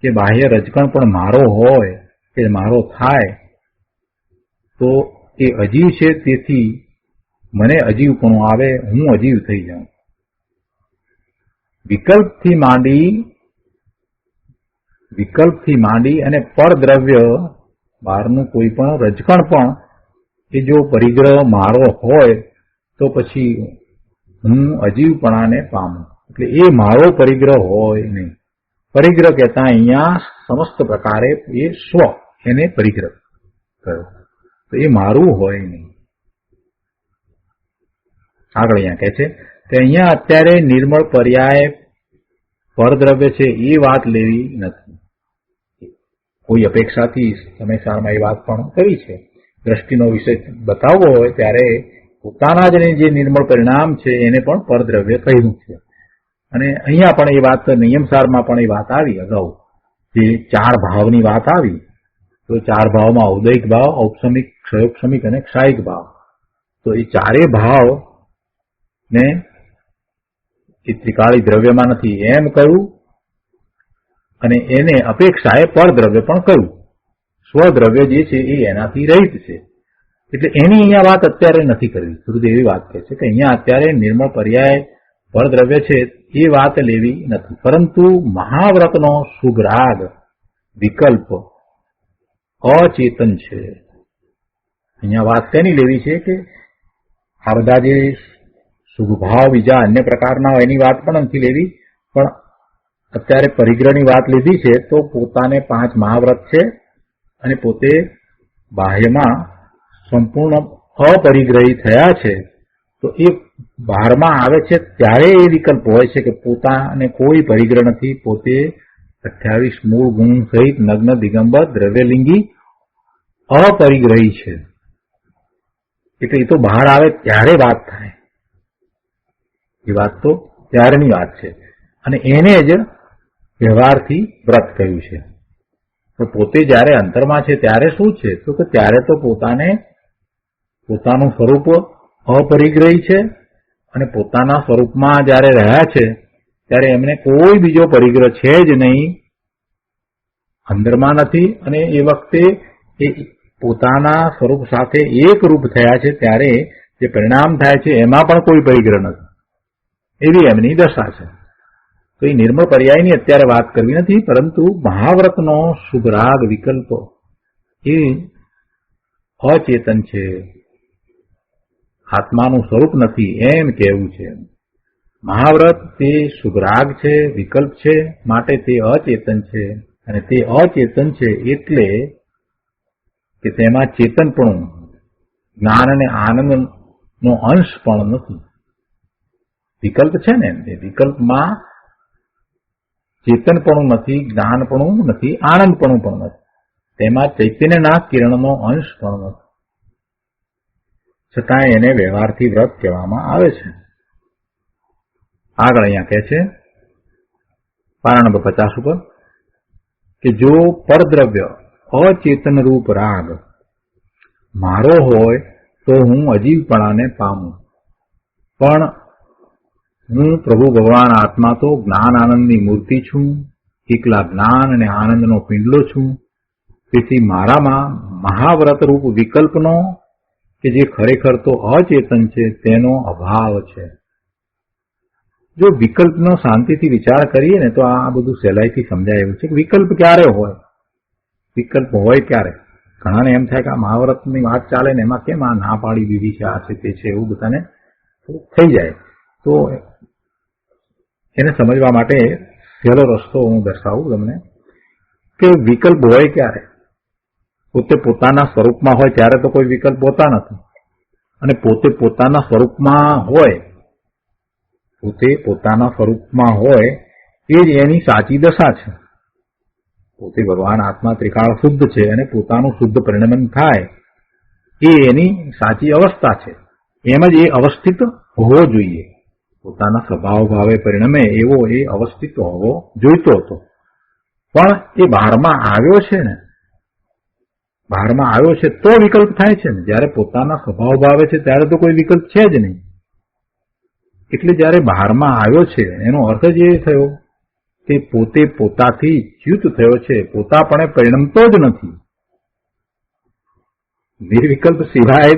કે બાહ્ય રજકણ પણ મારો હોય કે મારો થાય તો એ અજીવ છે, તેથી મને અજીવપણું આવે, હું અજીવ થઈ જાઉં. વિકલ્પથી માંડી અને પરદ્રવ્ય બહારનું કોઈ પણ રજકણ પણ એ જો પરિગ્રહ મારો હોય તો પછી હું અજીવપણાને પામું. એટલે એ મારો પરિગ્રહ હોય નહીં. પરિગ્રહ કહેતા અહીંયા સમસ્ત પ્રકારે એ સ્વ એને પરિગ્રહ કર્યો, તો એ મારું હોય નહીં. આગળ અહીંયા કહે છે કે અહીંયા અત્યારે નિર્મળ પર્યાય પરદ્રવ્ય છે એ વાત લેવી નથી. કોઈ અપેક્ષાથી સમયસારમાં એ વાત પણ કરી છે. દ્રષ્ટિનો વિષય બતાવવો હોય ત્યારે પોતાના જ જે નિર્મળ પરિણામ છે એને પણ પરદ્રવ્ય કહ્યું છે. અને અહીંયા પણ એ વાત નિયમસારમાં પણ એ વાત આવી. અગાઉ જે 4 ભાવની વાત આવી, તો 4 ભાવમાં ઔદયિક ભાવ, ઔપસમિક, ક્ષયોપસમિક અને ક્ષાયિક ભાવ. તો એ 4 ભાવ ને એ ત્રિકાળી દ્રવ્યમાં નથી એમ કહ્યું, અને એને અપેક્ષાએ પરદ્રવ્ય પણ કહ્યું. સ્વદ્રવ્ય જે છે એ એનાથી રહિત છે, એટલે એની અહીંયા વાત અત્યારે નથી કરવી. ગુરુદેવ એવી વાત કહે છે કે અહીંયા અત્યારે નિર્મળ પર્યાય પરદ્રવ્ય છે એ વાત લેવી નથી, પરંતુ મહાવ્રતનો શુભ રાગ વિકલ્પ અચેતન છે. અહીંયા વાત તેની લેવી છે કે આ બધા જે શુભભાવ બીજા અન્ય પ્રકારના હોય એની વાત પણ નથી લેવી, પણ અત્યારે પરિગ્રહની વાત લીધી છે તો પોતાને 5 મહાવ્રત છે અને પોતે બાહ્યમાં સંપૂર્ણ અપરિગ્રહી થયા છે, તો એ બહારમાં આવે છે ત્યારે એ વિકલ્પ હોય છે કે પોતાને કોઈ પરિગ્રહ નથી, પોતે 28 મૂળ ગુણ સહિત નગ્ન દિગંબર દ્રવ્યલિંગી અપરિગ્રહી છે. એટલે એ તો બહાર આવે ત્યારે વાત થાય, એ વાત તો ત્યારની વાત છે અને એને જ વ્યવહારથી વ્રત કહ્યું છે. તો પોતે જયારે અંતરમાં છે ત્યારે શું છે તો કે ત્યારે તો પોતાનું સ્વરૂપ અપરિગ્રહી છે અને પોતાના સ્વરૂપમાં જયારે રહ્યા છે ત્યારે એમને કોઈ બીજો પરિગ્રહ છે જ નહીં, અંદરમાં નથી, અને એ વખતે એ પોતાના સ્વરૂપ સાથે એક રૂપ થયા છે ત્યારે જે પરિણામ થાય છે એમાં પણ કોઈ પરિગ્રહ નથી, એવી એમની દશા છે. તો એ નિર્મળ પર્યાયની અત્યારે વાત કરવી નથી, પરંતુ મહાવ્રતનો શુભરાગ વિકલ્પ એ અચેતન છે, આત્માનું સ્વરૂપ નથી એમ કહેવું છે. મહાવ્રત તે શુભરાગ છે, વિકલ્પ છે, માટે તે અચેતન છે, અને તે અચેતન છે એટલે કે તેમાં ચેતનપણું, જ્ઞાન અને આનંદનો અંશ પણ નથી. વિકલ્પ છે ને, એ વિકલ્પમાં ચેતનપણું નથી, જ્ઞાનપણું નથી, આનંદપણું પણ નથી, તેમાં ચૈતન્યના કિરણનો અંશ પણ નથી, છતાં એને વ્યવહારથી વ્રત કહેવામાં આવે છે. આગળ અહીંયા કહે છે પારા નંબર 50 ઉપર કે જો પરદ્રવ્ય અચેતન રૂપ રાગ મારો હોય તો હું અજીવપણાને પામું, પણ હું પ્રભુ ભગવાન આત્મા તો જ્ઞાન આનંદની મૂર્તિ છું, એકલા જ્ઞાન અને આનંદનો પિંડલો છું, તેથી મારામાં મહાવ્રત રૂપ વિકલ્પનો કે જે ખરેખર તો અચેતન છે તેનો અભાવ છે. જો વિકલ્પનો શાંતિથી વિચાર કરીએ ને તો આ બધું સહેલાઈથી સમજાય એવું છે કે વિકલ્પ ક્યારે હોય, વિકલ્પ હોય ક્યારે. ઘણાને એમ થાય કે આ મહાવ્રતની વાત ચાલે ને એમાં કેમ આ ના પાડી દીધી છે, આ છે તે છે, એવું બધાને થઈ જાય. તો એને સમજવા માટે સહેલો રસ્તો હું દર્શાવું તમને કે વિકલ્પ હોય ક્યારે. પોતે પોતાના સ્વરૂપમાં હોય ત્યારે તો કોઈ વિકલ્પ હોતા નથી, અને પોતે પોતાના સ્વરૂપમાં હોય, પોતે પોતાના સ્વરૂપમાં હોય એ જ એની સાચી દશા છે. પોતે ભગવાન આત્મા ત્રિકાળ શુદ્ધ છે અને પોતાનું શુદ્ધ પરિણમન થાય એ એની સાચી અવસ્થા છે. એમ જ એ અવસ્થિત હોવો જોઈએ, પોતાના સ્વભાવ ભાવે પરિણમે એવો એ અવસ્થિત હોવો જોઈતો હતો. પણ એ બહારમાં આવ્યો છે ને, બહારમાં આવ્યો છે તો વિકલ્પ થાય છે ને. જયારે પોતાના સ્વભાવ ભાવે છે ત્યારે તો કોઈ વિકલ્પ છે જ નહીં. એટલે જયારે બહારમાં આવ્યો છે એનો અર્થ જ એ થયો કે પોતે પોતાથી ચ્યુત થયો છે, પોતાપણે પરિણમતો જ નથી. નિર્વિકલ્પ સિવાય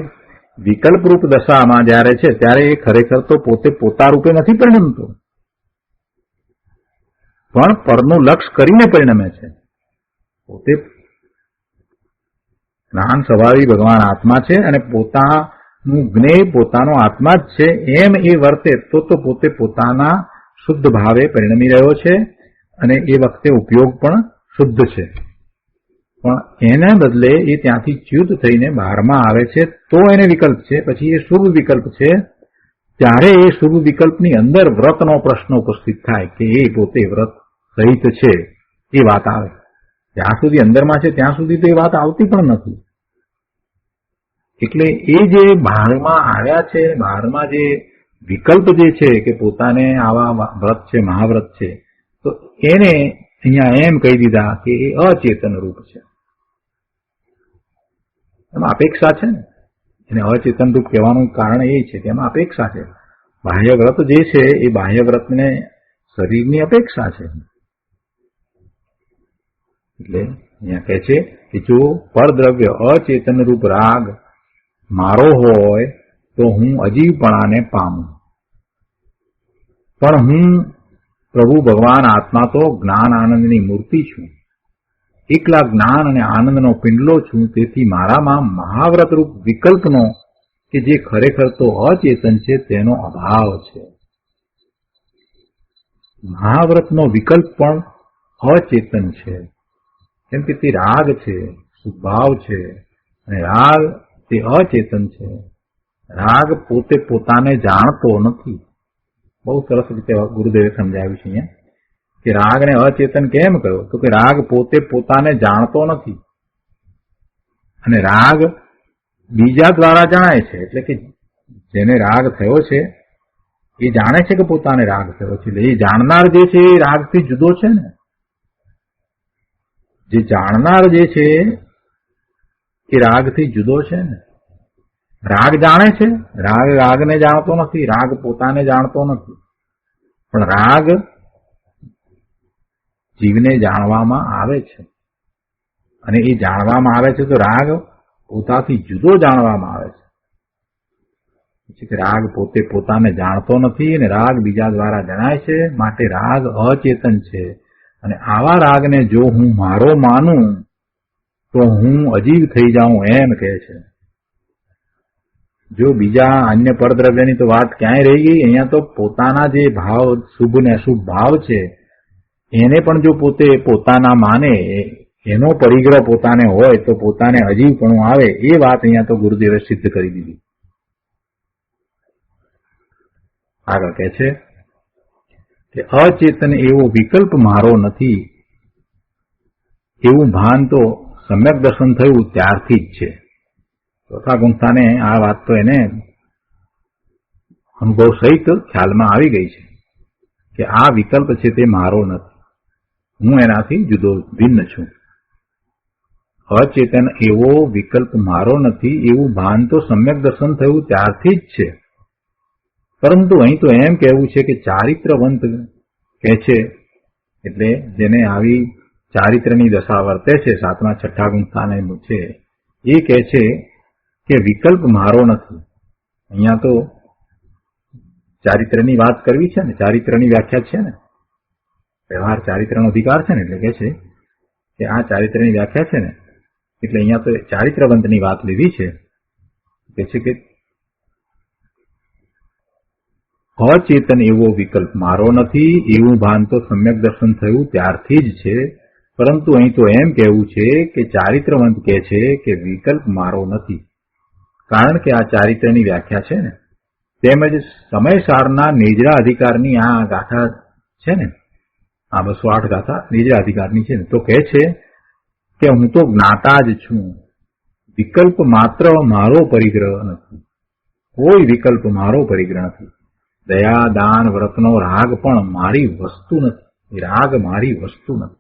વિકલ્પ રૂપ દશામાં જયારે છે ત્યારે એ ખરેખર તો પોતે પોતા રૂપે નથી પરિણમતો, પણ પરનું લક્ષ્ય કરીને પરિણમે છે. પોતે જ્ઞાન સ્વભાવી ભગવાન આત્મા છે અને પોતાનું જ્ઞેય પોતાનો આત્મા જ છે એમ એ વર્તે તો પોતે પોતાના શુદ્ધ ભાવે પરિણમી રહ્યો છે અને એ વખતે ઉપયોગ પણ શુદ્ધ છે. પણ એના બદલે એ ત્યાંથી ચ્યુત થઈને બહારમાં આવે છે તો એને વિકલ્પ છે, પછી એ શુભ વિકલ્પ છે. ત્યારે એ શુભ વિકલ્પની અંદર વ્રતનો પ્રશ્ન ઉપસ્થિત થાય કે એ પોતે વ્રત સહિત છે એ વાત આવે. જ્યાં સુધી અંદરમાં છે ત્યાં સુધી તો એ વાત આવતી પણ નથી. એટલે એ જે બહારમાં આવ્યા છે, બહારમાં જે વિકલ્પ જે છે કે પોતાને આવા વ્રત છે, મહાવ્રત છે, તો એને અહીંયા એમ કહી દીધા કે એ અચેતન રૂપ છે. એમાં અપેક્ષા છે ને, એને અચેતન રૂપ કહેવાનું કારણ એ છે કે એમાં અપેક્ષા છે. બાહ્ય વ્રત જે છે એ બાહ્ય વ્રતને શરીરની અપેક્ષા છે. એટલે અહીંયા કહે છે કે જો પરદ્રવ્ય અચેતન રૂપ રાગ મારો હોય તો હું અજીવપણાને પામું, પણ હું પ્રભુ ભગવાન આત્મા તો જ્ઞાન આનંદની મૂર્તિ છું, એકલા જ્ઞાન અને આનંદનો પિંડલો છું. તેથી મારામાં મહાવ્રત રૂપ વિકલ્પનો કે જે ખરેખર તો અચેતન છે તેનો અભાવ છે. મહાવ્રતનો વિકલ્પ પણ અચેતન છે, કેમ કે તે રાગ છે, સુભાવ છે, અને રાગ તે અચેતન છે. રાગ પોતે પોતાને જાણતો નથી. બહુ સરસ રીતે ગુરુદેવે સમજાવ્યું છે અહીંયા કે રાગને અચેતન કેમ કહ્યો, તો કે રાગ પોતે પોતાને જાણતો નથી અને રાગ બીજા દ્વારા જણાય છે. એટલે કે જેને રાગ થયો છે એ જાણે છે કે પોતાને રાગ થયો છે, એટલે એ જાણનાર જે છે એ રાગથી જુદો છે ને. જે જાણનાર જે છે એ રાગથી જુદો છે ને. રાગ જાણે છે, રાગ રાગને જાણતો નથી, રાગ પોતાને જાણતો નથી, પણ રાગ જીવને જાણવામાં આવે છે, અને એ જાણવામાં આવે છે તો રાગ પોતાથી જુદો જાણવામાં આવે છે. રાગ પોતે પોતાને જાણતો નથી અને રાગ બીજા દ્વારા જણાય છે, માટે રાગ અચેતન છે. અને આવા રાગને જો હું મારો માનું તો હું અજીવ થઈ જાઉં એમ કહે છે. જો બીજા અન્ય પરદ્રવ્યની તો વાત ક્યાંય રહી ગઈ. અહીંયા તો પોતાના જે ભાવ શુભ ને અશુભ ભાવ છે એને પણ જો પોતે પોતાના માને, એનો પરિગ્રહ પોતાને હોય તો પોતાને અજીવપણું આવે. એ વાત અહીંયા તો ગુરુદેવે સિદ્ધ કરી દીધી. આગળ કહે છે કે અચેતન એવો વિકલ્પ મારો નથી એવું ભાન તો સમ્યક દર્શન થયું ત્યારથી જ છે. ચોથા ગુંઠાને આ વાત તો એને અનુભવ સહિત ખ્યાલમાં આવી ગઈ છે કે આ વિકલ્પ છે તે મારો નથી, હું એનાથી જુદો ભિન્ન છું. અચેતન એવો વિકલ્પ મારો નથી એવું ભાન તો સમ્યક દર્શન થયું ત્યારથી જ છે. પરંતુ અહીં તો એમ કહેવું છે કે ચારિત્રવંત કહે છે, એટલે જેને આવી ચારિત્રની દશા વર્તે છે, સાતમા છઠ્ઠા ગુંઠાને છે, એ કહે છે કે વિકલ્પ મારો નથી. અહીંયા તો ચારિત્રની વાત કરવી છે ને, ચારિત્રની વ્યાખ્યા છે ને, વ્યવહાર ચારિત્રનો અધિકાર છે ને, એટલે કે છે કે આ ચારિત્રની વ્યાખ્યા છે ને, એટલે અહીંયા તો ચારિત્રવંતની વાત લીધી છે. કે છે કે અચેતન એવો વિકલ્પ મારો નથી એવું ભાન તો સમ્યક દર્શન થયું ત્યારથી જ છે. પરંતુ અહીં તો એમ કહેવું છે કે ચારિત્રવંત કહે છે કે વિકલ્પ મારો નથી, કારણ કે આ ચારિત્રની વ્યાખ્યા છે ને. તેમજ સમયસારના નિજરા અધિકારની આ ગાથા છે ને, આ 208 ગાથા નિજરા અધિકારની છે ને, તો કહે છે કે હું તો જ્ઞાતા જ છું, વિકલ્પ માત્ર મારો પરિગ્રહ નથી, કોઈ વિકલ્પ મારો પરિગ્રહ નથી. દયા દાન વ્રતનો રાગ પણ મારી વસ્તુ નથી, રાગ મારી વસ્તુ નથી.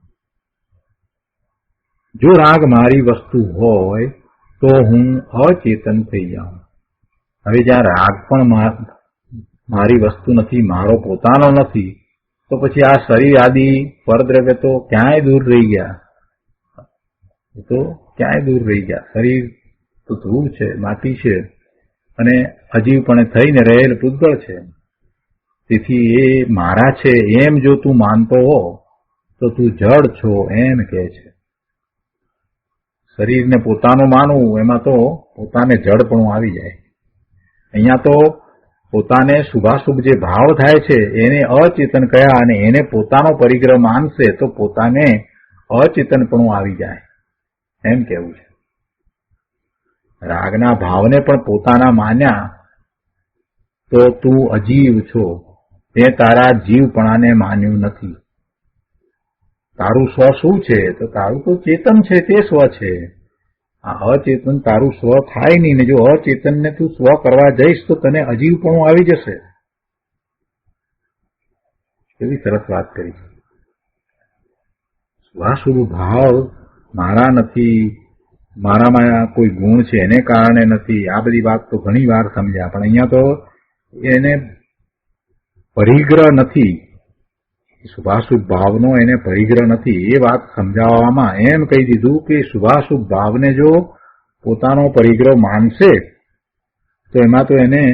જો રાગ મારી વસ્તુ હોય તો હું અચેતન થઈ જાઉં. હવે જ્યાં રાગ પણ મારી વસ્તુ નથી, મારો પોતાનો નથી, તો પછી આ શરીર આદિ પરદ્રવ્ય તો ક્યાંય દૂર રહી ગયા, એ તો ક્યાંય દૂર રહી ગયા. શરીર તો ધૂળ છે, માટી છે, અને અજીવપણે થઈને રહેલ પૂતગળ છે. તેથી એ મારા છે એમ જો તું માનતો હો તો તું જડ છો એમ કહે છે. શરીરને પોતાનું માનવું એમાં તો પોતાને જડપણું આવી જાય. અહીંયા તો પોતાને શુભાશુભ જે ભાવ થાય છે એને અચેતન કયા, અને એને પોતાનો પરિગ્રહ માનશે તો પોતાને અચેતનપણું આવી જાય એમ કહેવું છે. રાગના ભાવને પણ પોતાના માન્યા તો તું અજીવ છો, તે તારા જીવપણાને માન્યું નથી. તારું સ્વ શું છે? તો તારું તો ચેતન છે, તે સ્વ છે. આ અચેતન તારું સ્વ થાય નહીં, ને જો અચેતનને તું સ્વ કરવા જઈશ તો તને અજીવપણું આવી જશે. એવી સરસ વાત કરી. શુભાશુભ ભાવ મારા નથી, મારામાં કોઈ ગુણ છે એને કારણે નથી, આ બધી વાત તો ઘણી વાર સમજ્યા, પણ અહીંયા તો એને પરિગ્રહ નથી, શુભાશુભ ભાવનો એને પરિગ્રહ નથી, એ વાત સમજાવવામાં એમ કહી દીધું કે શુભાશુભ ભાવને જો પોતાનો પરિગ્રહ માનશે તો એમાં તો એને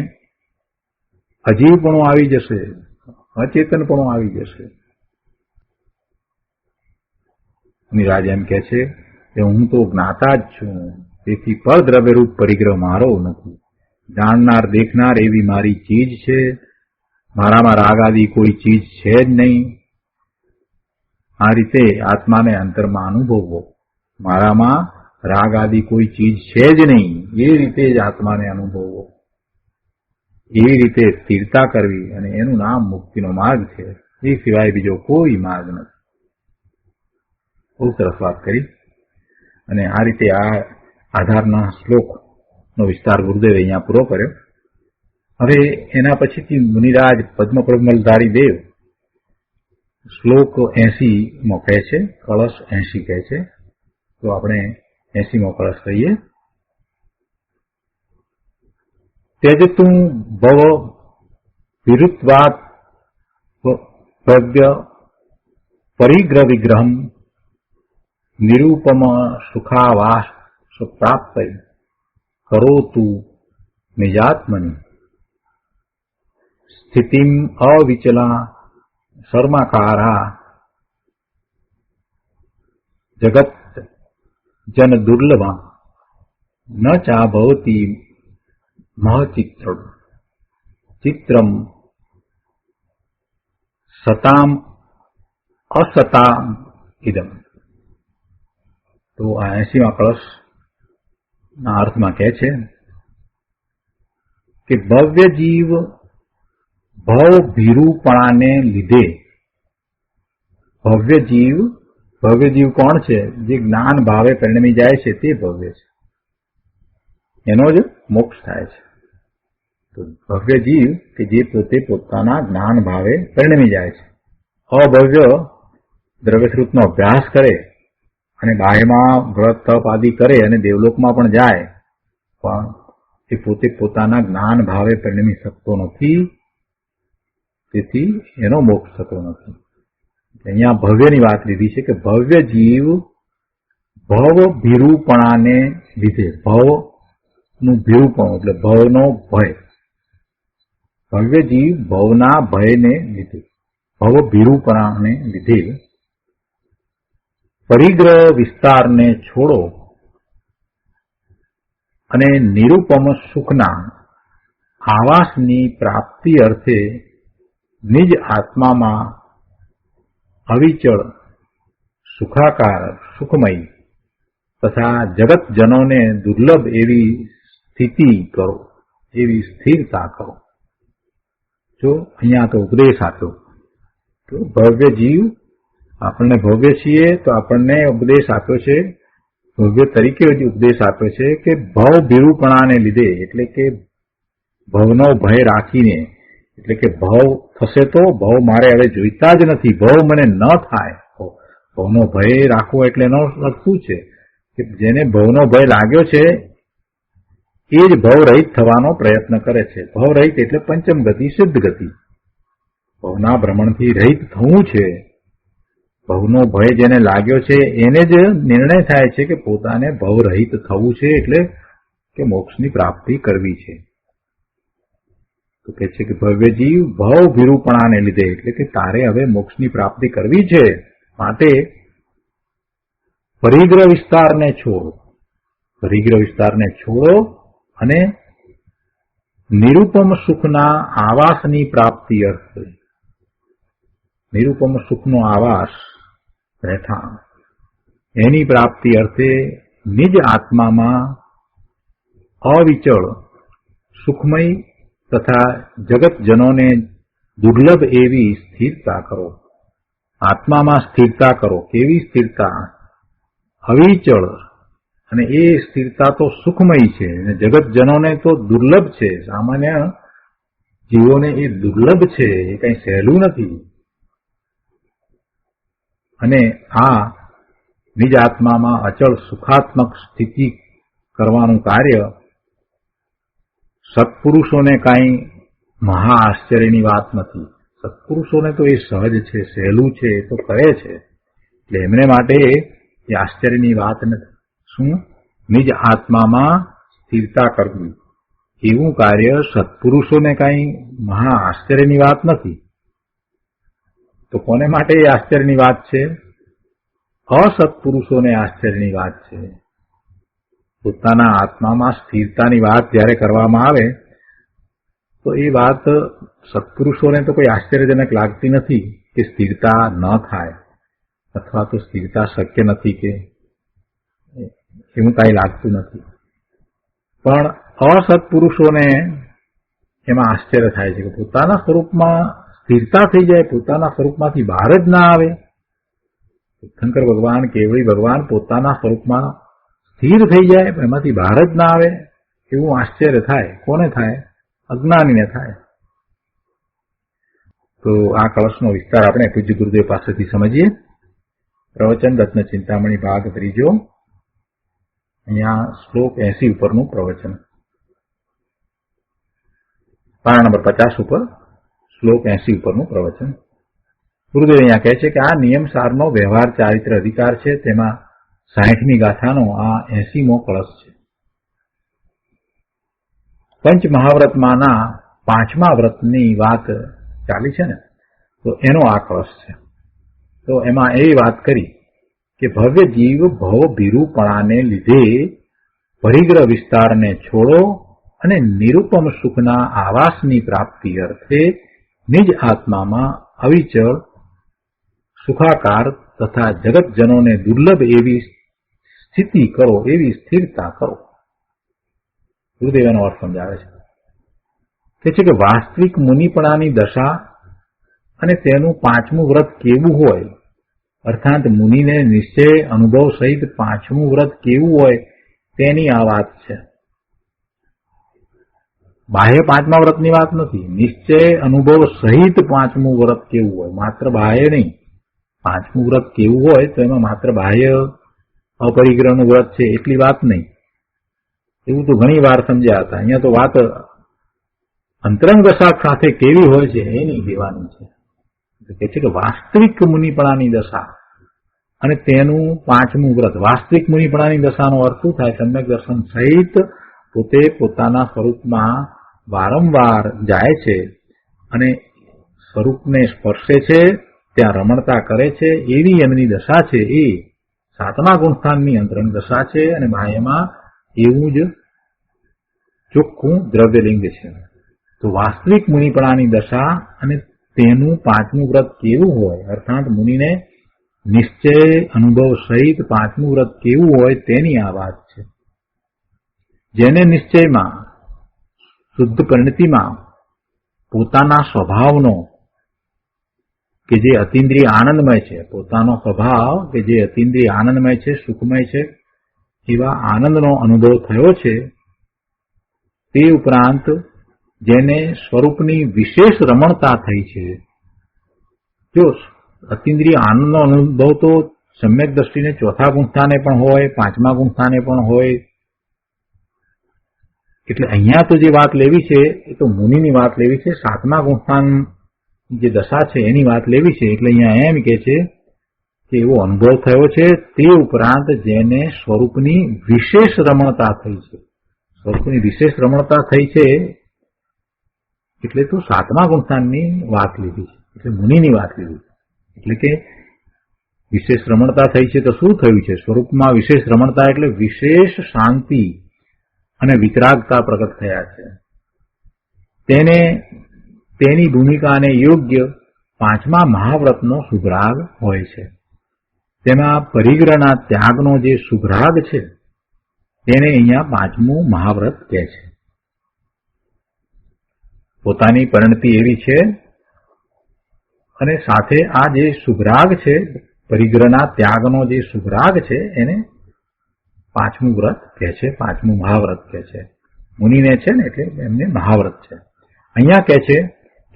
અજીવપણું આવી જશે, અચેતનપણું આવી જશે. નિરાજ એમ કહે છે કે હું તો જ્ઞાતા જ છું, તેથી પરદ્રવ્યરૂપ પરિગ્રહ મારો નથી. જાણનાર દેખનાર એવી મારી ચીજ છે, મારામાં રાગ આદિ કોઈ ચીજ છે જ નહીં. આ રીતે આત્માને અંતરમાં અનુભવવો. મારામાં રાગ આદિ કોઈ ચીજ છે જ નહીં, એ રીતે જ આત્માને અનુભવવો. એવી રીતે સ્થિરતા કરવી, અને એનું નામ મુક્તિનો માર્ગ છે. એ સિવાય બીજો કોઈ માર્ગ નથી. બહુ સરસ વાત કરી. અને આ રીતે આ આધારના શ્લોકનો વિસ્તાર ગુરુદેવે અહીંયા પૂરો કર્યો. હવે એના પછીથી મુનિરાજ પદ્મપ્રમલધારી દેવ શ્લોક 80 કહે છે, કળશ 80 કહે છે. તો આપણે 80મો કળશ કહીએ. त्यजतुं भव विरुत्वात् भव्य परिग्रह विग्रहम निरूपम सुखावास प्राप्त करोतु निजात्मनि स्थितिम अविचला शर्माकारा जगत जन दुर्लभा न चा भवति चित्रम सताम असताम इदम. तो आ 80મા કળશના અર્થમાં કહે છે કે ભવ્ય જીવ ભવ ભીરુપણાને લીધે, ભવ્ય જીવ કોણ છે? જે જ્ઞાન ભાવે પરિણમી જાય છે તે ભવ્ય છે, એનો જ મોક્ષ થાય છે. તો ભવ્ય જીવ કે જે પોતે પોતાના જ્ઞાન ભાવે પરિણમી જાય છે. અભવ્ય દ્રવ્યશ્રુતનો અભ્યાસ કરે અને બાહ્યમાં વ્રત તપ આદિ કરે અને દેવલોકમાં પણ જાય, પણ એ પોતે પોતાના જ્ઞાન ભાવે પરિણમી શકતો નથી, તેથી એનો મોક્ષ થતો નથી. અહીંયા ભવ્યની વાત લીધી છે કે ભવ્ય જીવ ભવ ભીરુપણાને લીધે, ભવનું ભીરુપણું એટલે ભવનો ભય, ભવ્ય જીવ ભવના ભયને લીધે, ભવ ભીરુપણાને લીધે પરિગ્રહ વિસ્તારને છોડો અને નિરૂપમ સુખના આવાસની પ્રાપ્તિ અર્થે નિજ આત્મામાં અવિચળ સુખાકાર સુખમય તથા જગતજનોને દુર્લભ એવી સ્થિતિ કરો, એવી સ્થિરતા કરો. જો અહીંયા તો ઉપદેશ આપ્યો તો ભવ્ય જીવ, આપણને ભવ્ય છીએ તો આપણને ઉપદેશ આપ્યો છે, ભવ્ય તરીકે જ ઉપદેશ આપ્યો છે કે ભવ ભીરુપણાને લીધે, એટલે કે ભવનો ભય રાખીને, એટલે કે ભવ થશે તો ભવ મારે હવે જોઈતા જ નથી, ભવ મને ન થાય. ભવનો ભય રાખવો એટલે એનો અર્થ શું છે કે જેને ભવનો ભય લાગ્યો છે એ જ ભવ રહિત થવાનો પ્રયત્ન કરે છે. ભવ રહિત એટલે પંચમ ગતિ, સિદ્ધ ગતિ. ભવના ભ્રમણથી રહિત થવું છે. ભવનો ભય જેને લાગ્યો છે એને જ નિર્ણય થાય છે કે પોતાને ભવ રહિત થવું છે, એટલે કે મોક્ષની પ્રાપ્તિ કરવી છે. તો કહે છે કે ભવ્ય જીવ ભવ ભીરુપણાને લીધે, એટલે કે તારે હવે મોક્ષની પ્રાપ્તિ કરવી છે, માટે પરિગ્રહ વિસ્તારને છોડો, પરિગ્રહ વિસ્તારને છોડો અને નિરૂપમ સુખના આવાસની પ્રાપ્તિ અર્થે, નિરૂપમ સુખનો આવાસ, રહેઠાણ, એની પ્રાપ્તિ અર્થે નિજ આત્મામાં અવિચળ સુખમય તથા જગતજનોને દુર્લભ એવી સ્થિરતા કરો. આત્મામાં સ્થિરતા કરો. કેવી સ્થિરતા? અવિચળ, અને એ સ્થિરતા તો સુખમય છે અને જગતજનોને તો દુર્લભ છે. સામાન્ય જીવોને એ દુર્લભ છે, એ કઈ સહેલું નથી. અને આ નિજ આત્મામાં અચળ સુખાત્મક સ્થિતિ કરવાનું કાર્ય સત્પુરુષોને કાંઈ મહા આશ્ચર્યની વાત નથી. સત્પુરુષોને તો એ સહજ છે, સહેલું છે, એ તો કરે છે, એટલે એમને માટે એ આશ્ચર્યની વાત નથી. શું? નિજ આત્મામાં સ્થિરતા કરવી, એવું કાર્ય સત્પુરુષોને કાંઈ મહા આશ્ચર્યની વાત નથી. તો કોને માટે એ આશ્ચર્યની વાત છે? અસત્પુરુષોને આશ્ચર્યની વાત છે. પોતાના આત્મામાં સ્થિરતાની વાત જ્યારે કરવામાં આવે તો એ વાત સત્પુરુષોને તો કોઈ આશ્ચર્યજનક લાગતી નથી કે સ્થિરતા ન થાય અથવા તો સ્થિરતા શક્ય નથી કે એવું કાંઈ લાગતું નથી. પણ અસત્પુરુષોને એમાં આશ્ચર્ય થાય છે કે પોતાના સ્વરૂપમાં સ્થિરતા થઈ જાય, પોતાના સ્વરૂપમાંથી બહાર જ ના આવે. શંકર ભગવાન, કેવળી ભગવાન પોતાના સ્વરૂપમાં સ્થિર થઈ જાય, એમાંથી બહાર જ ના આવે, એવું આશ્ચર્ય થાય. કોને થાય? અજ્ઞાનીને થાય. તો આ કળશનો વિસ્તાર આપણે પૂજ્ય ગુરુદેવ પાસેથી સમજીએ. પ્રવચન રત્ન ચિંતામણી ભાગ 3. અહીંયા શ્લોક 80 ઉપરનું પ્રવચન, પાના નંબર 50 ઉપર શ્લોક 80 ઉપરનું પ્રવચન. ગુરુદેવ અહીંયા કહે છે કે આ નિયમસારનો વ્યવહાર ચારિત્ર અધિકાર છે, તેમાં 60મી ગાથાનો આ 80મો કળશ છે. પંચ મહાવ્રતમાંના 5મા વ્રતની વાત ચાલી છે ને, તો એનો આ કળશ છે. તો એમાં એ વાત કરી કે ભવ્ય જીવ ભવ ભીરુપણાને લીધે પરિગ્રહ વિસ્તારને છોડો અને નિરૂપમ સુખના આવાસની પ્રાપ્તિ અર્થે નિજ આત્મામાં અવિચળ સુખાકાર તથા જગતજનોને દુર્લભ એવી સ્થિતિ કરો, એવી સ્થિરતા કરો. ગુરુદેવનો અર્થ સમજાવે છે કે વાસ્તવિક મુનિપણાની દશા અને તેનું 5મું વ્રત કેવું હોય, અર્થાત મુનિને નિશ્ચય અનુભવ સહિત 5મું વ્રત કેવું હોય તેની આ વાત છે. બાહ્ય 5મા વ્રતની વાત નથી. નિશ્ચય અનુભવ સહિત 5મું વ્રત કેવું હોય, માત્ર બાહ્ય નહીં. 5મું વ્રત કેવું હોય તો એમાં માત્ર બાહ્ય અપરિગ્રહનું વ્રત છે એટલી વાત નહીં. એવું તો ઘણી વાર સમજ્યા હતા. અહીંયા તો વાત અંતરંગ દશા સાથે કેવી હોય છે એની કહેવાની છે. કે છે કે વાસ્તવિક મુનિપણાની દશા અને તેનું 5મું વ્રત. વાસ્તવિક મુનિપણાની દશાનો અર્થ શું થાય? સમ્યક દર્શન સહિત પોતે પોતાના સ્વરૂપમાં વારંવાર જાય છે અને સ્વરૂપને સ્પર્શે છે, ત્યાં રમણતા કરે છે, એવી એમની દશા છે. એ 7મા ગુણસ્થાનની અંતરંગ દશા છે અને બાહ્યમાં એવું જ ચોખ્ખું દ્રવ્યલિંગ છે. તો વાસ્તવિક મુનિપણાની દશા અને તેનું 5મું વ્રત કેવું હોય, અર્થાત મુનિને નિશ્ચય અનુભવ સહિત 5મું વ્રત કેવું હોય તેની આ વાત છે. જેને નિશ્ચયમાં શુદ્ધ પરિણતિમાં પોતાના સ્વભાવનો કે જે અતિન્દ્રિય આનંદમય છે, પોતાનો સ્વભાવ કે જે અતિન્દ્રિય આનંદમય છે, સુખમય છે, એવા આનંદનો અનુભવ થયો છે, તે ઉપરાંત જેને સ્વરૂપની વિશેષ રમણતા થઈ છે. જો અતિન્દ્રિય આનંદનો અનુભવ તો સમ્યક દ્રષ્ટિને 4થા ગુણસ્થાને પણ હોય, 5મા ગુણસ્થાને પણ હોય. એટલે અહીંયા તો જે વાત લેવી છે એ તો મુનિની વાત લેવી છે. 7મા ગુણસ્થાન જે દશા છે એની વાત લેવી છે. એટલે અહીંયા એમ કે છે કે એવો અનુભવ થયો છે, તે ઉપરાંત જેને સ્વરૂપની વિશેષ રમણતા થઈ છે. સ્વરૂપની વિશેષ રમણતા થઈ છે એટલે તો 7મા ગુણસ્થાનની વાત લીધી છે, એટલે મુનિની વાત લીધી. એટલે કે વિશેષ રમણતા થઈ છે તો શું થયું છે? સ્વરૂપમાં વિશેષ રમણતા એટલે વિશેષ શાંતિ અને વિતરાગતા પ્રગટ થયા છે. તેને તેની ભૂમિકાને યોગ્ય 5મા મહાવ્રતનો શુભરાગ હોય છે. તેમાં પરિગ્રહના ત્યાગનો જે શુભરાગ છે તેને અહીંયા 5મું મહાવ્રત કહે છે. પોતાની પરિણતિ એવી છે અને સાથે આ જે શુભરાગ છે, પરિગ્રહના ત્યાગનો જે શુભરાગ છે, એને 5મું વ્રત કહે છે, 5મું મહાવ્રત કહે છે. મુનિને છે ને એટલે એમને મહાવ્રત છે. અહીંયા કહે છે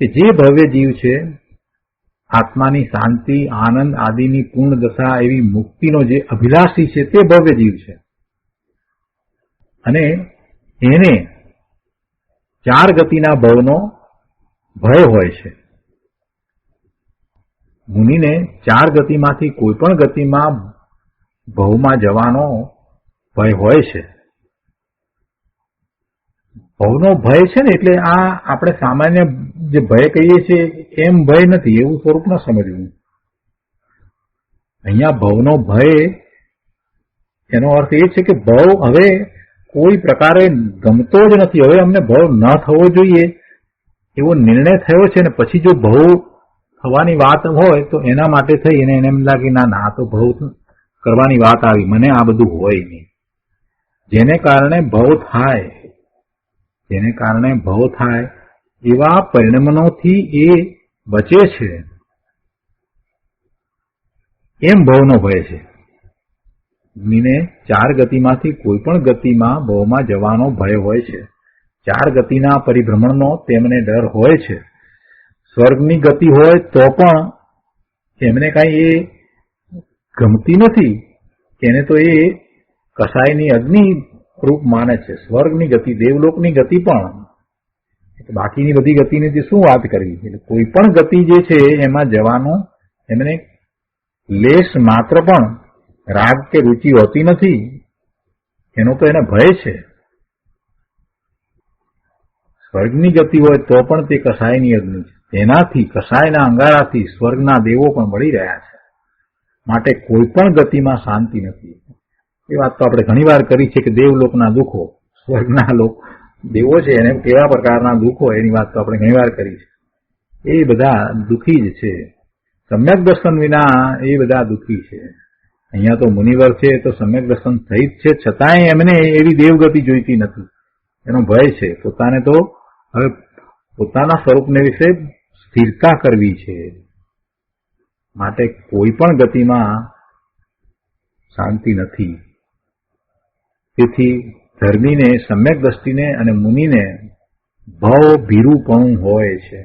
કે જે ભવ્ય જીવ છે, આત્માની શાંતિ, આનંદ આદિની પૂર્ણ દશા એવી મુક્તિનો જે અભિલાષી છે, તે ભવ્ય જીવ છે. અને એને 4 ગતિના ભવનો ભય હોય છે. મુનિને 4 ગતિમાંથી કોઈ પણ ગતિમાં ભવમાં જવાનો ભય હોય છે. ભવનો ભય છે ને એટલે આ આપણે સામાન્ય જે ભય કહીએ છીએ એમ ભય નથી, એવું સ્વરૂપ ન સમજવું. અહીંયા ભવનો ભય એનો અર્થ એ છે કે ભવ હવે કોઈ પ્રકારે ગમતો જ નથી. હવે અમને ભવ ન થવો જોઈએ એવો નિર્ણય થયો છે ને પછી જો ભવ થવાની વાત હોય તો એના માટે થઈને એને એમ લાગે ના ના આ તો ભવ કરવાની વાત આવી, મને આ બધું હોય નહીં. જેને કારણે ભવ થાય એવા પરિણમનોથી એ બચે છે, એમ ભવનો ભય છે. અગ્નિને 4 ગતિમાંથી કોઈ પણ ગતિમાં ભવમાં જવાનો ભય હોય છે. 4 ગતિના પરિભ્રમણનો તેમને ડર હોય છે. સ્વર્ગની ગતિ હોય તો પણ એમને કાંઈ એ ગમતી નથી, એને તો એ કસાયની અગ્નિ રૂપ માને છે. સ્વર્ગની ગતિ, દેવલોકની ગતિ પણ, બાકીની બધી ગતિની શું વાત કરવી. એટલે કોઈ પણ ગતિ જે છે એમાં જવાનું એમને લેશ માત્ર પણ રાગ કે રુચિ હોતી નથી, એનો તો એને ભય છે. સ્વર્ગની ગતિ હોય તો પણ તે કસાયની અગ્નિ છે. તેનાથી કસાયના અંગારાથી સ્વર્ગના દેવો પણ બળી રહ્યા છે. માટે કોઈ પણ ગતિમાં શાંતિ નથી. એ વાત તો આપણે ઘણી વાર કરી છે કે દેવલોકના દુઃખો, સ્વર્ગના દેવો છે એને કેવા પ્રકારના દુઃખો, એની વાત તો આપણે ઘણી વાર કરી છે. એ બધા દુઃખી જ છે. સમ્યક દર્શન વિના એ બધા દુઃખી છે. અહીંયા તો મુનિવર છે તો સમ્યક દર્શન સહિત છે, છતાંય એમને એવી દેવગતિ જોઈતી નથી. એનો ભય છે. પોતાને તો હવે પોતાના સ્વરૂપને વિશે સ્થિરતા કરવી છે. માટે કોઈ પણ ગતિમાં શાંતિ નથી. તેથી ધર્મીને, સમ્યક દ્રષ્ટિને અને મુનિને ભવ ભીરુપણું હોય છે.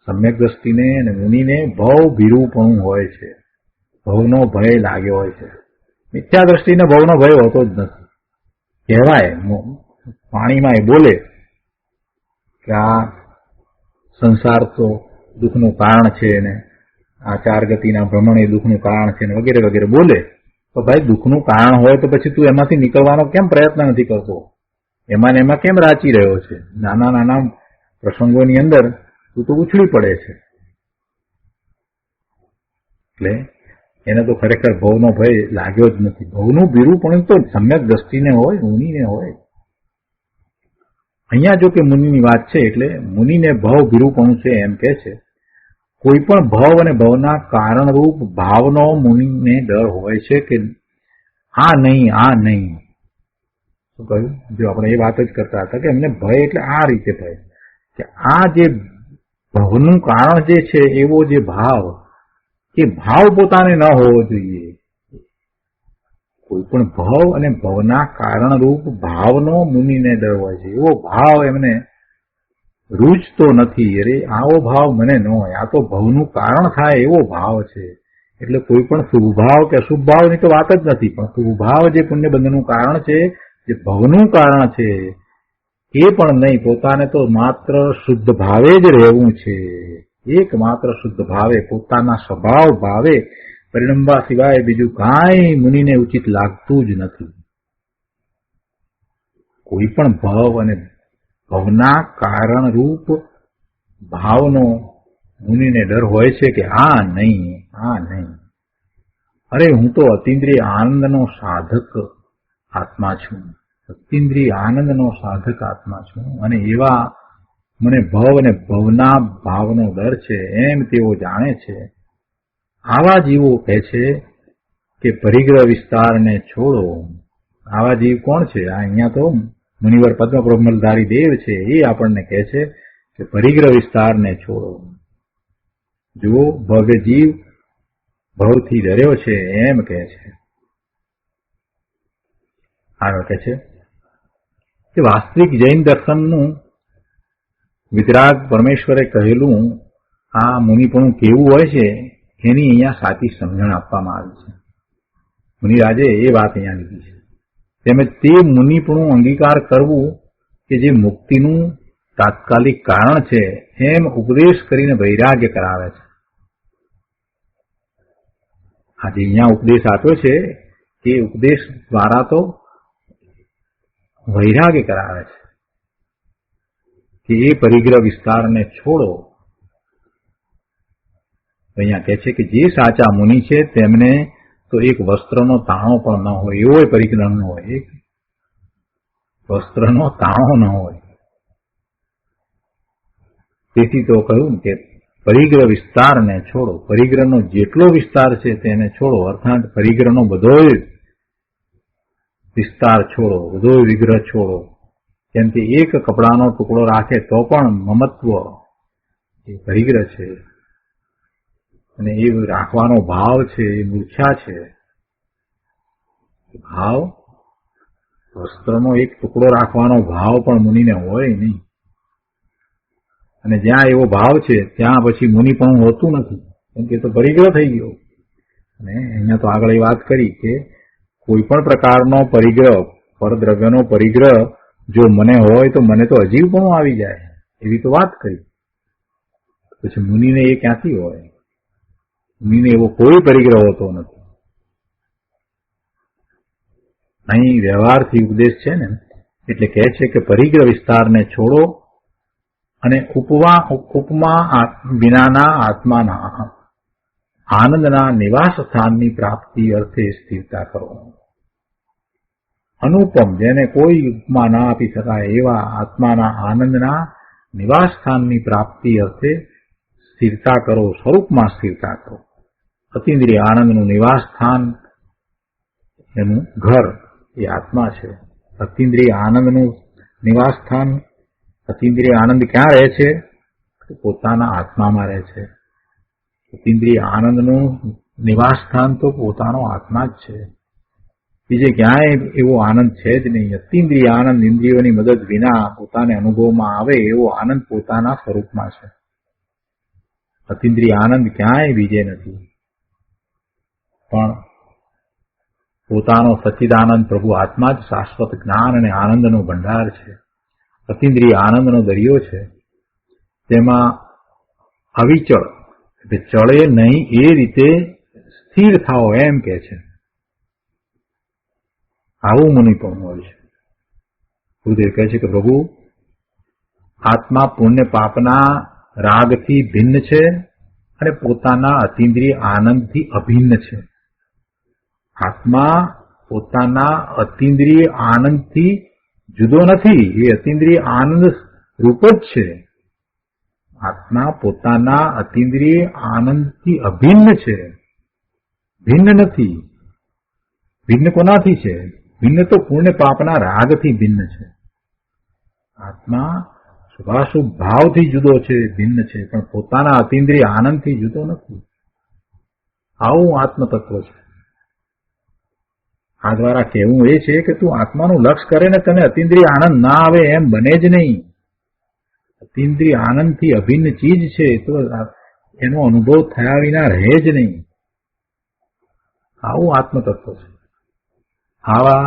સમ્યક દ્રષ્ટિને અને મુનિને ભવ ભીરુપણું હોય છે. ભવનો ભય લાગ્યો હોય છે. મિથ્યા દ્રષ્ટિને ભવનો ભય હોતો જ નથી. કહેવાય પાણીમાં એ બોલે કે આ સંસાર તો દુઃખનું કારણ છે ને આ 4 ગતિના ભ્રમણ એ દુઃખનું કારણ છે ને વગેરે વગેરે બોલે. તો ભાઈ દુઃખનું કારણ હોય તો પછી તું એમાંથી નીકળવાનો કેમ પ્રયત્ન નથી કરતો? એમાં ને એમાં કેમ રાચી રહ્યો છે? નાના નાના પ્રસંગોની અંદર તું તો ઉછળી પડે છે. એટલે એને તો ખરેખર ભવનો ભય લાગ્યો જ નથી. ભવનું ભીરુપણું તો સમ્યક દ્રષ્ટિને હોય, મુનિને હોય. અહીંયા જો કે મુનિની વાત છે એટલે મુનિને ભવ ભીરુપણું છે એમ કે છે. કોઈ પણ ભવ અને ભવના કારણરૂપ ભાવનો મુનિને ડર હોય છે કે આ નહીં, આ નહીં. શું કહ્યું? જો આપણે એ વાત જ કરતા હતા કે એમને ભય એટલે આ રીતે ભય કે આ જે ભવનું કારણ જે છે એવો જે ભાવ, એ ભાવ પોતાને ન હોવો જોઈએ. કોઈ પણ ભવ અને ભવના કારણરૂપ ભાવનો મુનિને ડર હોય છે. એવો ભાવ એમને રૂચતો નથી. અરે આવો ભાવ મને ન હોય, આ તો ભવનું કારણ થાય એવો ભાવ છે. એટલે કોઈ પણ શુભ ભાવ કે અશુભ ભાવની તો વાત જ નથી, પણ શુભ ભાવ જે પુણ્યબંધનું કારણ છે, જે ભવનું કારણ છે, એ પણ નહીં. પોતાને તો માત્ર શુદ્ધ ભાવે જ રહેવું છે. એકમાત્ર શુદ્ધ ભાવે, પોતાના સ્વભાવ ભાવે પરિણમવા સિવાય બીજું કાંઈ મુનિને ઉચિત લાગતું જ નથી. કોઈ પણ ભવ અને ભવના કારણરૂપ ભાવનો મુનિને ડર હોય છે કે આ નહીં, આ નહીં. અરે હું તો અતિન્દ્રિય આનંદનો સાધક આત્મા છું, અતિન્દ્રિય આનંદનો સાધક આત્મા છું, અને એવા મને ભવ અને ભવના ભાવનો ડર છે એમ તેઓ જાણે છે. આવા જીવો કહે છે કે પરિગ્રહ વિસ્તારને છોડો. આવા જીવ કોણ છે? અહીંયા તો મુનિવર પદ્મબ્રહ્મલધારી દેવ છે. એ આપણને કહે છે કે પરિગ્રહ વિસ્તારને છોડો. જુઓ, ભવ્ય જીવ ભવથી ડર્યો છે એમ કહે છે. આગળ કહે છે કે વાસ્તવિક જૈન દર્શનનું વિતરાગ પરમેશ્વરે કહેલું આ મુનિપણું કેવું હોય છે એની અહીંયા સાચી સમજણ આપવામાં આવી છે. મુનિરાજે એ વાત અહીંયા લીધી છે. તેમજ તે મુનિપણું અંગીકાર કરવું કે જે મુક્તિનું તાત્કાલિક કારણ છે એમ ઉપદેશ કરીને વૈરાગ્ય કરાવે છે. આજે અહીંયા ઉપદેશ આપ્યો છે એ ઉપદેશ દ્વારા તો વૈરાગ્ય કરાવે છે કે એ પરિગ્રહ વિસ્તારને છોડો. અહીંયા કહે છે કે જે સાચા મુનિ છે તેમને તો એક વસ્ત્રનો તાણો પણ ન હોય એવો પરિગ્રહ ન હોય. વસ્ત્રનો તાણો ન હોય. તેથી તો કહ્યું કે પરિગ્રહ વિસ્તારને છોડો. પરિગ્રહનો જેટલો વિસ્તાર છે તેને છોડો, અર્થાત પરિગ્રહનો બધોય વિસ્તાર છોડો, બધોય વિગ્રહ છોડો. કેમ કે એક કપડાનો ટુકડો રાખે તો પણ મમત્વ એ પરિગ્રહ છે, અને એ રાખવાનો ભાવ છે એ મૂર્છા છે. ભાવ, વસ્ત્રનો એક ટુકડો રાખવાનો ભાવ પણ મુનિને હોય નહીં. અને જ્યાં એવો ભાવ છે ત્યાં પછી મુનિ પણ હોતું નથી, કેમ કે તો પરિગ્રહ થઈ ગયો. અને અહીંયા તો આગળ એ વાત કરી કે કોઈ પણ પ્રકારનો પરિગ્રહ, પરદ્રવ્યનો પરિગ્રહ જો મને હોય તો મને તો અજીવ પણ આવી જાય, એવી તો વાત કરી. પછી મુનિને એ ક્યાંથી હોય? મુનિને એવો કોઈ પરિગ્રહ હોતો નથી. અહીં વ્યવહારથી ઉપદેશ છે ને, એટલે કહે છે કે પરિગ્રહ વિસ્તારને છોડો અને ઉપમા વિનાના આત્માના આનંદના નિવાસ સ્થાનની પ્રાપ્તિ અર્થે સ્થિરતા કરો. અનુપમ, જેને કોઈ ઉપમા ના આપી શકાય એવા આત્માના આનંદના નિવાસ સ્થાનની પ્રાપ્તિ અર્થે સ્થિરતા કરો, સ્વરૂપમાં સ્થિરતા કરો. અતિન્દ્રિય આનંદનું નિવાસ સ્થાન, એનું ઘર એ આત્મા છે. અતિન્દ્રિય આનંદનું નિવાસ સ્થાન, અતિન્દ્રિય આનંદ ક્યાં રહે છે? પોતાના આત્મામાં રહે છે. અતિન્દ્રિય આનંદનું નિવાસ સ્થાન તો પોતાનો આત્મા જ છે, બીજે ક્યાંય એવો આનંદ છે જ નહીં. અતિન્દ્રિય આનંદ ઇન્દ્રિયોની મદદ વિના પોતાને અનુભવમાં આવે એવો આનંદ પોતાના સ્વરૂપમાં છે. અતિન્દ્રિય આનંદ ક્યાંય બીજે નથી, પણ પોતાનો સચ્ચિદાનંદ પ્રભુ આત્મા જ શાશ્વત જ્ઞાન અને આનંદનો ભંડાર છે. અતિન્દ્રિય આનંદનો દરિયો છે, તેમાં અવિચળ, એટલે ચળે નહીં એ રીતે સ્થિર થાઓ એમ કે છે. આવું મુનિપણ હોય છે. ગુરુદેવ કહે છે કે પ્રભુ આત્મા પુણ્ય પાપના રાગથી ભિન્ન છે અને પોતાના અતિન્દ્રિય આનંદથી અભિન્ન છે. આત્મા પોતાના અતિન્દ્રિય આનંદથી જુદો નથી, એ અતિન્દ્રિય આનંદ રૂપ જ છે. આત્મા પોતાના અતિન્દ્રિય આનંદથી અભિન્ન છે, ભિન્ન નથી. ભિન્ન કોનાથી છે? ભિન્ન તો પુણ્ય પાપના રાગથી ભિન્ન છે. આત્મા શુભાશુભ ભાવથી જુદો છે, ભિન્ન છે, પણ પોતાના અતિન્દ્રિય આનંદથી જુદો નથી. આવું આત્મતત્વ છે. આ દ્વારા કહેવું એ છે કે તું આત્માનું લક્ષ કરે ને તને અતિન્દ્રિય આનંદ ના આવે એમ બને જ નહીં. અતિન્દ્રિય આનંદથી અભિન્ન ચીજ છે તો એનો અનુભવ થયા વિના રહે જ નહીં. આવું આત્મતત્વ છે. આવા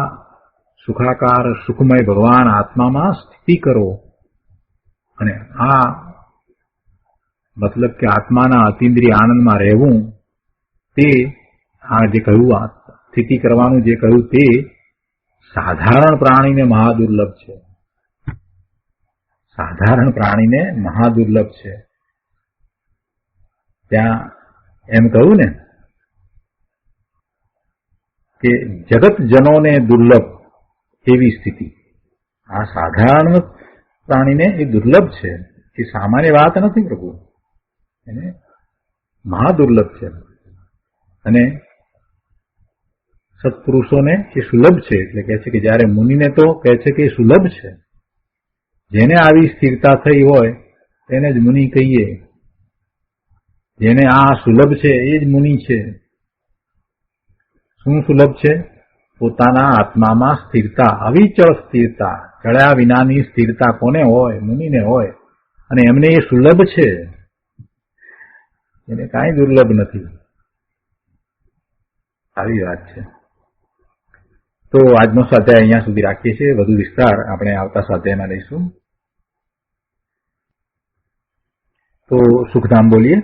સુખાકાર સુખમય ભગવાન આત્મામાં સ્થિતિ કરો. અને આ મતલબ કે આત્માના અતિન્દ્રિય આનંદમાં રહેવું, તે આ જે કહ્યું સ્થિતિ કરવાનું જે કહ્યું તે સાધારણ પ્રાણીને મહાદુર્લભ છે. સાધારણ પ્રાણીને મહાદુર્લભ છે. ત્યાં એમ કહ્યું ને કે જગતજનોને દુર્લભ એવી સ્થિતિ. આ સાધારણ પ્રાણીને એ દુર્લભ છે, એ સામાન્ય વાત નથી પ્રભુ, એને મહાદુર્લભ છે. અને સત્પુરુષોને એ સુલભ છે. એટલે કહે છે કે જયારે મુનિને તો કહે છે કે એ સુલભ છે. જેને આવી સ્થિરતા થઈ હોય તેને જ મુનિ કહીએ. જેને આ સુલભ છે એ જ મુનિ છે. શું સુલભ છે? પોતાના આત્મામાં સ્થિરતા, અવિચળ સ્થિરતા, ચળ્યા વિનાની સ્થિરતા કોને હોય? મુનિને હોય. અને એમને એ સુલભ છે, એને કાંઈ દુર્લભ નથી. આવી વાત છે. તો આજનો સ્વાધ્યાય અહીંયા સુધી રાખીએ છીએ. વધુ વિસ્તાર આપણે આવતા સ્વાધ્યાયમાં લઈશું. તો સુખધામ બોલીએ.